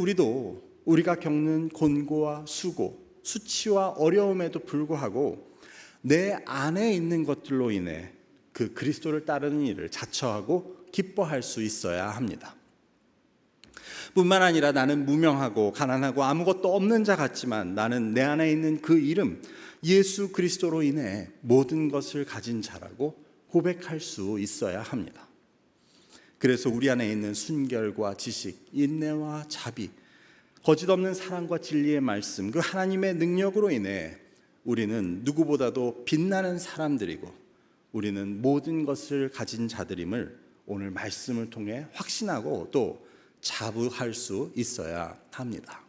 우리가 겪는 곤고와 수고, 수치와 어려움에도 불구하고 내 안에 있는 것들로 인해 그 그리스도를 따르는 일을 자처하고 기뻐할 수 있어야 합니다. 뿐만 아니라 나는 무명하고 가난하고 아무것도 없는 자 같지만 나는 내 안에 있는 그 이름 예수 그리스도로 인해 모든 것을 가진 자라고 고백할 수 있어야 합니다. 그래서 우리 안에 있는 순결과 지식, 인내와 자비, 거짓 없는 사랑과 진리의 말씀, 그 하나님의 능력으로 인해 우리는 누구보다도 빛나는 사람들이고 우리는 모든 것을 가진 자들임을 오늘 말씀을 통해 확신하고 또 자부할 수 있어야 합니다.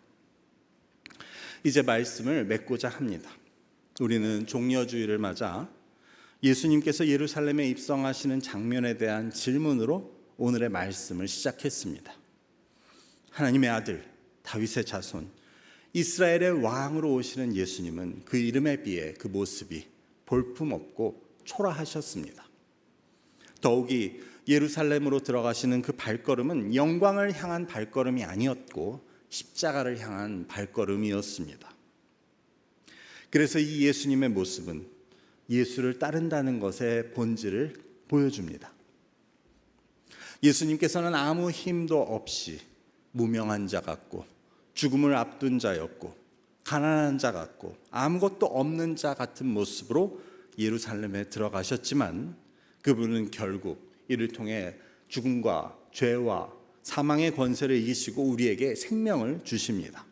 이제 말씀을 맺고자 합니다. 우리는 종려주일을 맞아 예수님께서 예루살렘에 입성하시는 장면에 대한 질문으로 오늘의 말씀을 시작했습니다. 하나님의 아들 다윗의 자손 이스라엘의 왕으로 오시는 예수님은 그 이름에 비해 그 모습이 볼품없고 초라하셨습니다. 더욱이 예루살렘으로 들어가시는 그 발걸음은 영광을 향한 발걸음이 아니었고 십자가를 향한 발걸음이었습니다. 그래서 이 예수님의 모습은 예수를 따른다는 것의 본질을 보여줍니다. 예수님께서는 아무 힘도 없이 무명한 자 같고 죽음을 앞둔 자였고 가난한 자 같고 아무것도 없는 자 같은 모습으로 예루살렘에 들어가셨지만 그분은 결국 이를 통해 죽음과 죄와 사망의 권세를 이기시고 우리에게 생명을 주십니다.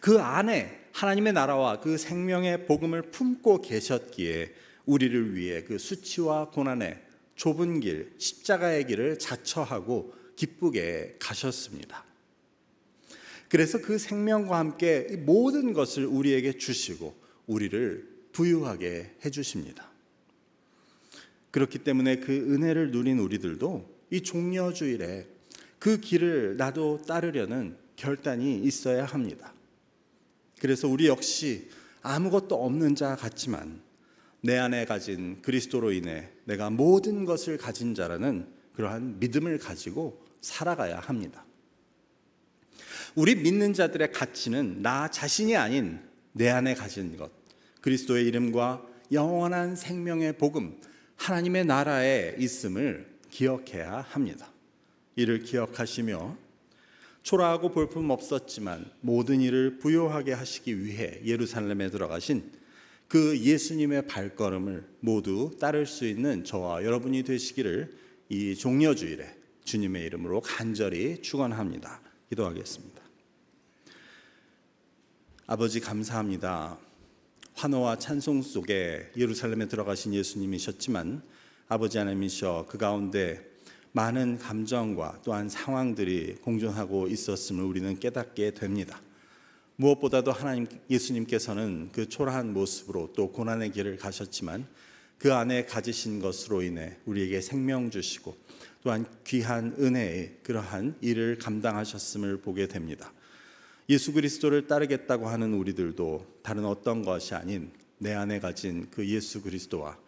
그 안에 하나님의 나라와 그 생명의 복음을 품고 계셨기에 우리를 위해 그 수치와 고난의 좁은 길, 십자가의 길을 자처하고 기쁘게 가셨습니다. 그래서 그 생명과 함께 모든 것을 우리에게 주시고 우리를 부유하게 해주십니다. 그렇기 때문에 그 은혜를 누린 우리들도 이 종려주일에 그 길을 나도 따르려는 결단이 있어야 합니다. 그래서 우리 역시 아무것도 없는 자 같지만 내 안에 가진 그리스도로 인해 내가 모든 것을 가진 자라는 그러한 믿음을 가지고 살아가야 합니다. 우리 믿는 자들의 가치는 나 자신이 아닌 내 안에 가진 것, 그리스도의 이름과 영원한 생명의 복음, 하나님의 나라에 있음을 기억해야 합니다. 이를 기억하시며 초라하고 볼품 없었지만 모든 일을 부요하게 하시기 위해 예루살렘에 들어가신 그 예수님의 발걸음을 모두 따를 수 있는 저와 여러분이 되시기를 이 종려주일에 주님의 이름으로 간절히 축원합니다. 기도하겠습니다. 아버지 감사합니다. 환호와 찬송 속에 예루살렘에 들어가신 예수님이셨지만 아버지 하나님이셔 그 가운데 많은 감정과 또한 상황들이 공존하고 있었음을 우리는 깨닫게 됩니다. 무엇보다도 하나님 예수님께서는 그 초라한 모습으로 또 고난의 길을 가셨지만 그 안에 가지신 것으로 인해 우리에게 생명 주시고 또한 귀한 은혜의 그러한 일을 감당하셨음을 보게 됩니다. 예수 그리스도를 따르겠다고 하는 우리들도 다른 어떤 것이 아닌 내 안에 가진 그 예수 그리스도와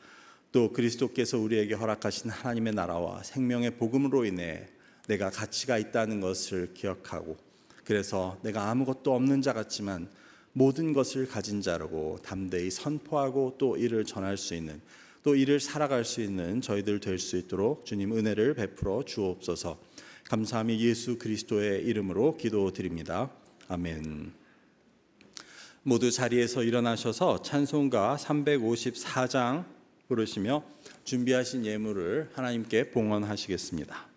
또 그리스도께서 우리에게 허락하신 하나님의 나라와 생명의 복음으로 인해 내가 가치가 있다는 것을 기억하고 그래서 내가 아무것도 없는 자 같지만 모든 것을 가진 자라고 담대히 선포하고 또 이를 전할 수 있는 또 이를 살아갈 수 있는 저희들 될 수 있도록 주님 은혜를 베풀어 주옵소서. 감사함이 예수 그리스도의 이름으로 기도드립니다. 아멘. 모두 자리에서 일어나셔서 찬송가 354장을 부르시며 준비하신 예물을 하나님께 봉헌하시겠습니다.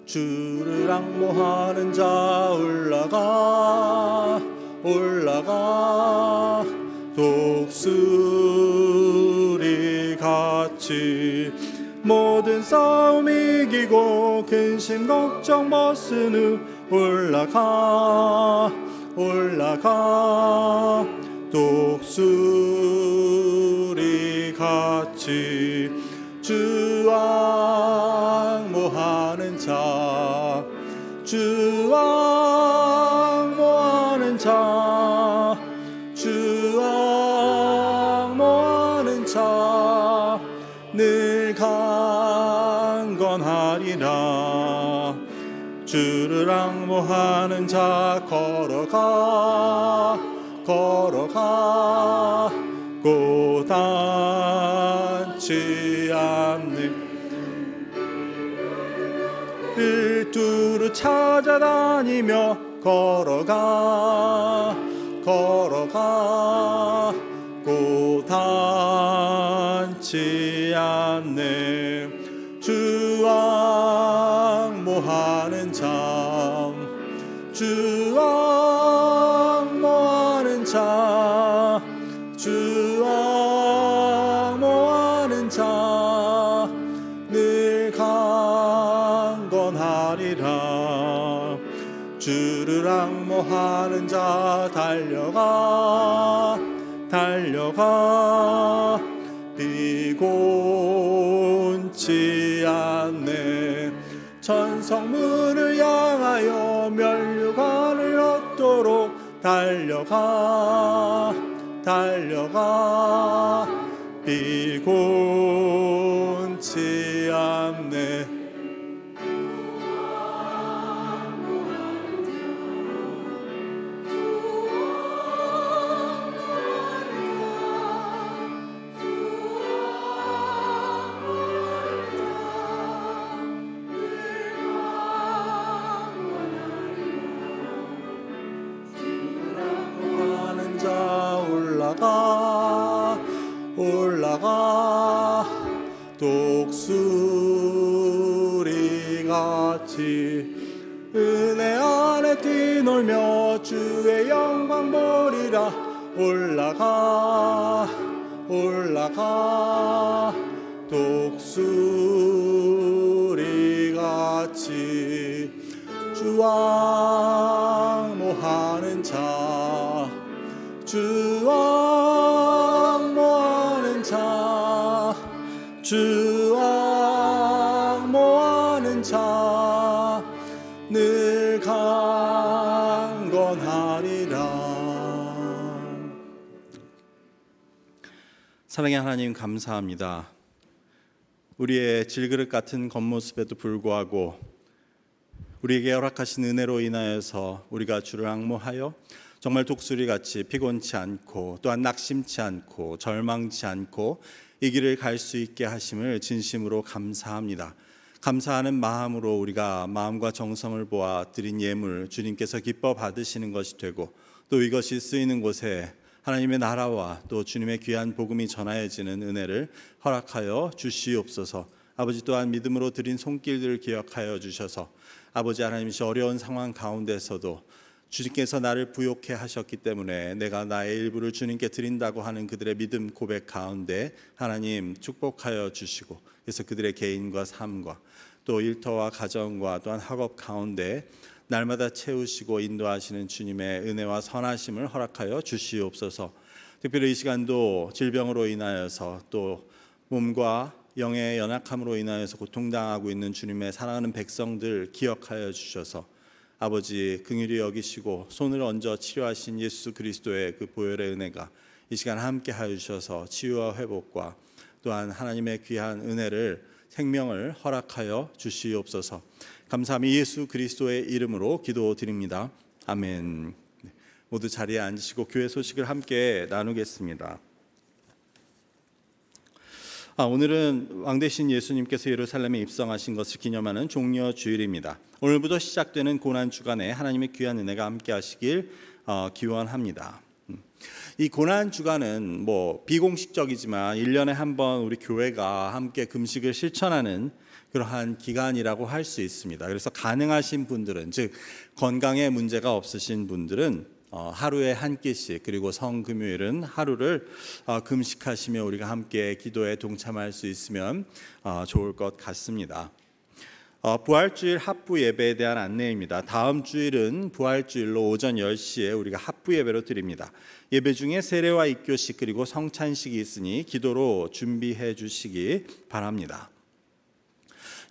주를 앙모하는 자 올라가 올라가 독수리 같이 모든 싸움 이기고 근심 걱정 벗은 후 올라가 올라가 독수리 같이 주 앙모하는 자 주 앙모하는 자 주 앙모하는 자 늘 강건하리라. 주를 앙모하는 자 걸어가 걸어가 고단치 않는 을 두루 찾아다니며 걸어가 걸어가 고단치 않네. 주 앙모하는 자 주 앙모하는 자 주 앙모하는 자 늘 강건하리라. 주를 앙모하는 자 달려가 달려가 비곤치 않네. 천성문을 향하여 면류관을 얻도록 달려가 달려가 비곤치 않네. 올라가 올라가 독수리같이 은혜 안에 뛰놀며 주의 영광 보리라. 올라가 올라가 독수리같이 주 앙모하는 자 주 앙모하는 자 주 앙모하는 자 늘 강건하리라. 사랑의 하나님 감사합니다. 우리의 질그릇 같은 겉모습에도 불구하고 우리에게 허락하신 은혜로 인하여서 우리가 주를 앙모하여 정말 독수리같이 피곤치 않고 또한 낙심치 않고 절망치 않고 이 길을 갈 수 있게 하심을 진심으로 감사합니다. 감사하는 마음으로 우리가 마음과 정성을 보아 드린 예물 주님께서 기뻐 받으시는 것이 되고 또 이것이 쓰이는 곳에 하나님의 나라와 또 주님의 귀한 복음이 전하여지는 은혜를 허락하여 주시옵소서. 아버지 또한 믿음으로 드린 손길들을 기억하여 주셔서 아버지 하나님이시 어려운 상황 가운데서도 주님께서 나를 부욕해 하셨기 때문에 내가 나의 일부를 주님께 드린다고 하는 그들의 믿음 고백 가운데 하나님 축복하여 주시고 그래서 그들의 개인과 삶과 또 일터와 가정과 또한 학업 가운데 날마다 채우시고 인도하시는 주님의 은혜와 선하심을 허락하여 주시옵소서. 특별히 이 시간도 질병으로 인하여서 또 몸과 영의 연약함으로 인하여서 고통당하고 있는 주님의 사랑하는 백성들 기억하여 주셔서 아버지 긍휼히 여기시고 손을 얹어 치료하신 예수 그리스도의 그 보혈의 은혜가 이 시간 함께 하여 주셔서 치유와 회복과 또한 하나님의 귀한 은혜를 생명을 허락하여 주시옵소서. 감사함이 예수 그리스도의 이름으로 기도드립니다. 아멘. 모두 자리에 앉으시고 교회 소식을 함께 나누겠습니다. 오늘은 왕 되신 예수님께서 예루살렘에 입성하신 것을 기념하는 종려 주일입니다. 오늘부터 시작되는 고난 주간에 하나님의 귀한 은혜가 함께 하시길 기원합니다. 이 고난 주간은 비공식적이지만 1년에 한 번 우리 교회가 함께 금식을 실천하는 그러한 기간이라고 할 수 있습니다. 그래서 가능하신 분들은, 즉 건강에 문제가 없으신 분들은 하루에 한 끼씩, 그리고 성금요일은 하루를 금식하시며 우리가 함께 기도에 동참할 수 있으면 좋을 것 같습니다. 부활주일 합부 예배에 대한 안내입니다. 다음 주일은 부활주일로 오전 10시에 우리가 합부 예배로 드립니다. 예배 중에 세례와 입교식 그리고 성찬식이 있으니 기도로 준비해 주시기 바랍니다.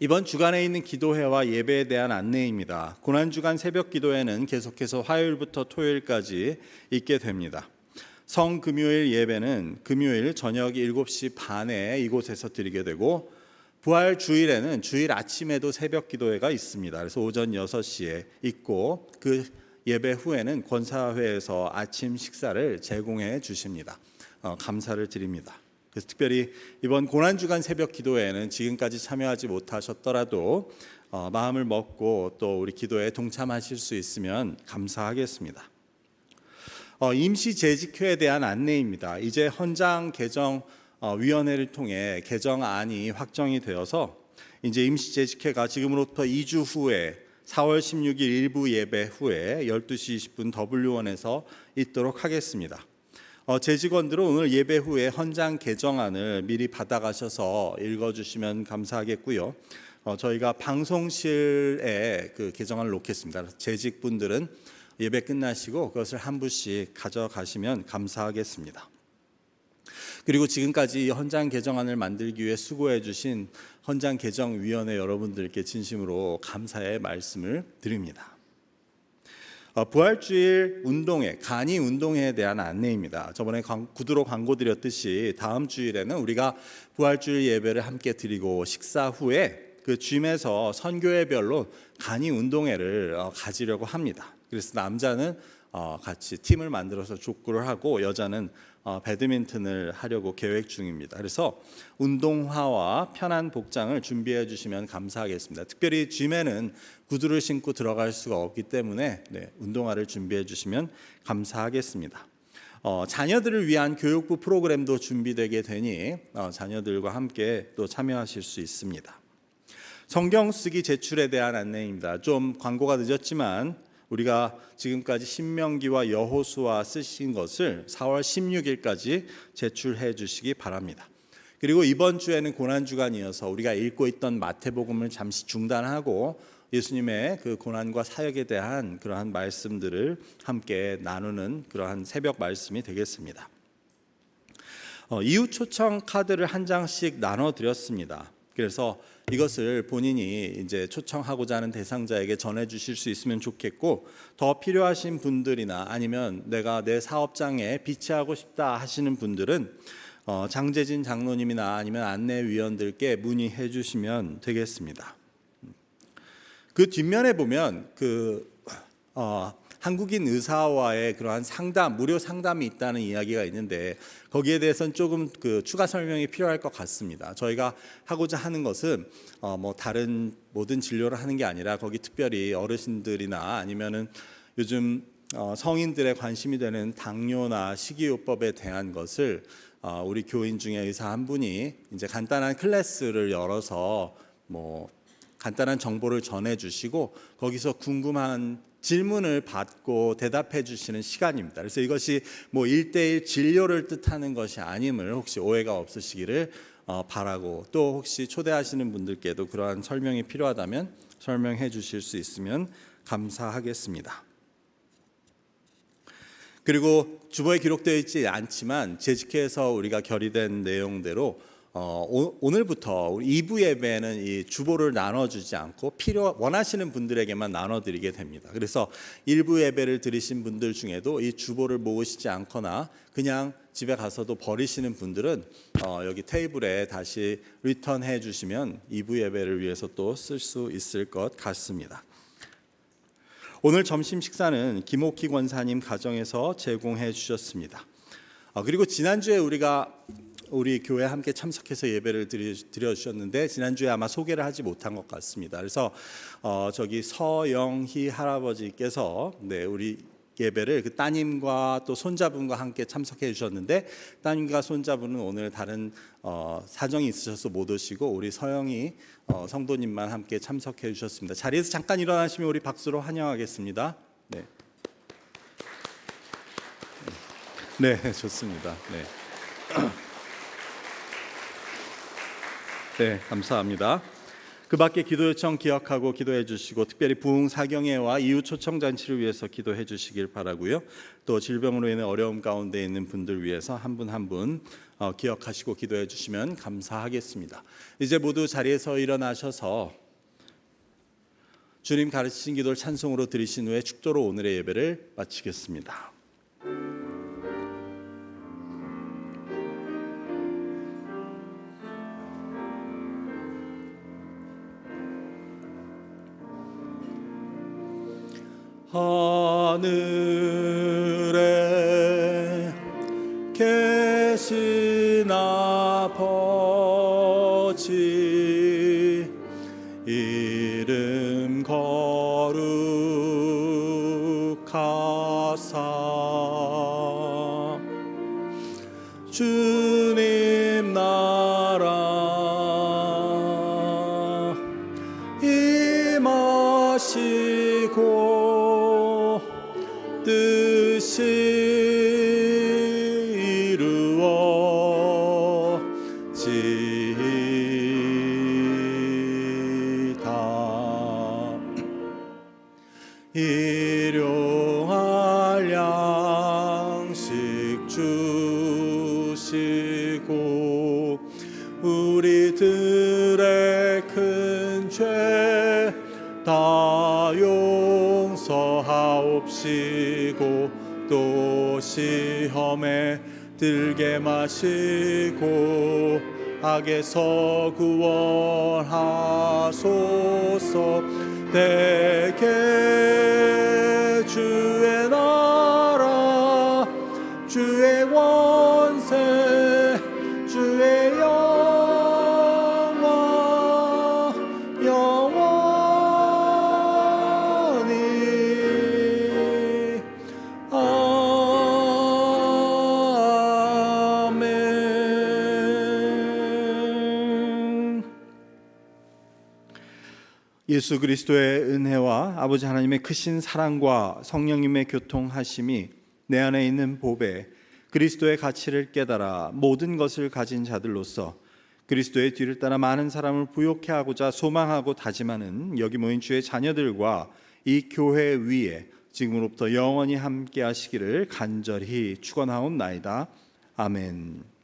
이번 주간에 있는 기도회와 예배에 대한 안내입니다. 고난주간 새벽 기도회는 계속해서 화요일부터 토요일까지 있게 됩니다. 성금요일 예배는 금요일 저녁 7시 반에 이곳에서 드리게 되고, 부활 주일에는 주일 아침에도 새벽 기도회가 있습니다. 그래서 오전 6시에 있고, 그 예배 후에는 권사회에서 아침 식사를 제공해 주십니다. 감사를 드립니다. 그래서 특별히 이번 고난주간 새벽 기도회에는 지금까지 참여하지 못하셨더라도 마음을 먹고 또 우리 기도에 동참하실 수 있으면 감사하겠습니다. 임시 재직회에 대한 안내입니다. 이제 헌장 개정 위원회를 통해 개정안이 확정이 되어서 이제 임시 재직회가 지금으로부터 2주 후에 4월 16일 일부 예배 후에 12시 20분 W원에서 있도록 하겠습니다. 재직원들은 오늘 예배 후에 헌장 개정안을 미리 받아가셔서 읽어주시면 감사하겠고요. 저희가 방송실에 그 개정안을 놓겠습니다. 재직분들은 예배 끝나시고 그것을 한 부씩 가져가시면 감사하겠습니다. 그리고 지금까지 헌장 개정안을 만들기 위해 수고해 주신 헌장 개정위원회 여러분들께 진심으로 감사의 말씀을 드립니다. 부활주일 운동회, 간이 운동회에 대한 안내입니다. 저번에 구두로 광고 드렸듯이 다음 주일에는 우리가 부활주일 예배를 함께 드리고 식사 후에 그 gym에서 선교회별로 간이 운동회를 가지려고 합니다. 그래서 남자는 같이 팀을 만들어서 족구를 하고 여자는 배드민턴을 하려고 계획 중입니다. 그래서 운동화와 편한 복장을 준비해 주시면 감사하겠습니다. 특별히 gym에는 구두를 신고 들어갈 수가 없기 때문에 운동화를 준비해 주시면 감사하겠습니다. 자녀들을 위한 교육부 프로그램도 준비되게 되니 자녀들과 함께 또 참여하실 수 있습니다. 성경 쓰기 제출에 대한 안내입니다. 좀 광고가 늦었지만 우리가 지금까지 신명기와 여호수아 쓰신 것을 4월 16일까지 제출해 주시기 바랍니다. 그리고 이번 주에는 고난주간이어서 우리가 읽고 있던 마태복음을 잠시 중단하고 예수님의 그 고난과 사역에 대한 그러한 말씀들을 함께 나누는 그러한 새벽 말씀이 되겠습니다. 이웃 초청 카드를 한 장씩 나눠 드렸습니다. 그래서 이것을 본인이 이제 초청하고자 하는 대상자에게 전해 주실 수 있으면 좋겠고, 더 필요하신 분들이나 아니면 내가 내 사업장에 비치하고 싶다 하시는 분들은 장재진 장로님이나 아니면 안내위원들께 문의해 주시면 되겠습니다. 그 뒷면에 보면 한국인 의사와의 그러한 상담, 무료 상담이 있다는 이야기가 있는데 거기에 대해서는 조금 추가 설명이 필요할 것 같습니다. 저희가 하고자 하는 것은 다른 모든 진료를 하는 게 아니라 거기 특별히 어르신들이나 아니면은 요즘 성인들의 관심이 되는 당뇨나 식이요법에 대한 것을 우리 교인 중에 의사 한 분이 이제 간단한 클래스를 열어서 간단한 정보를 전해 주시고 거기서 궁금한 질문을 받고 대답해 주시는 시간입니다. 그래서 이것이 1:1 진료를 뜻하는 것이 아님을 혹시 오해가 없으시기를 바라고, 또 혹시 초대하시는 분들께도 그러한 설명이 필요하다면 설명해 주실 수 있으면 감사하겠습니다. 그리고 주보에 기록되어 있지 않지만 재직회에서 우리가 결의된 내용대로 오늘부터 우리 2부 예배는 이 주보를 나눠주지 않고 원하시는 분들에게만 나눠드리게 됩니다. 그래서 1부 예배를 드리신 분들 중에도 이 주보를 모으시지 않거나 그냥 집에 가서도 버리시는 분들은 여기 테이블에 다시 리턴해 주시면 2부 예배를 위해서 또 쓸 수 있을 것 같습니다. 오늘 점심 식사는 김옥희 권사님 가정에서 제공해 주셨습니다. 그리고 지난주에 우리가 우리 교회 함께 참석해서 예배를 드려주셨는데 지난주에 아마 소개를 하지 못한 것 같습니다. 그래서 저기 서영희 할아버지께서 우리 예배를 그 따님과 또 손자분과 함께 참석해 주셨는데, 따님과 손자분은 오늘 다른 사정이 있으셔서 못 오시고 우리 서영희 성도님만 함께 참석해 주셨습니다. 자리에서 잠깐 일어나시면 우리 박수로 환영하겠습니다. 네, 좋습니다. 네, 감사합니다. 그 밖에 기도 요청 기억하고 기도해 주시고, 특별히 부흥 사경회와 이웃 초청 잔치를 위해서 기도해 주시길 바라고요. 또 질병으로 인해 어려움 가운데 있는 분들 위해서 한 분 한 분 기억하시고 기도해 주시면 감사하겠습니다. 이제 모두 자리에서 일어나셔서 주님 가르치신 기도를 찬송으로 드리신 후에 축도로 오늘의 예배를 마치겠습니다. 하늘에 계신 아버지, 이름 거룩하사 주님 나라 임하시고 뜻이 이루어지이다. 일용할 양식 주시고 우리들의 큰 죄 다 용서하옵시고 또 시험에 들게 마시고 악에서 구원하소서. 대개 주의 나라 주의 원세 주의 영광 영원히 아멘. 예수 그리스도의 은혜와 아버지 하나님의 크신 사랑과 성령님의 교통하심이 내 안에 있는 보배 그리스도의 가치를 깨달아 모든 것을 가진 자들로서 그리스도의 뒤를 따라 많은 사람을 부욕해 하고자 소망하고 다짐하는 여기 모인 주의 자녀들과 이 교회 위에 지금으로부터 영원히 함께 하시기를 간절히 축원하옵나이다. 아멘.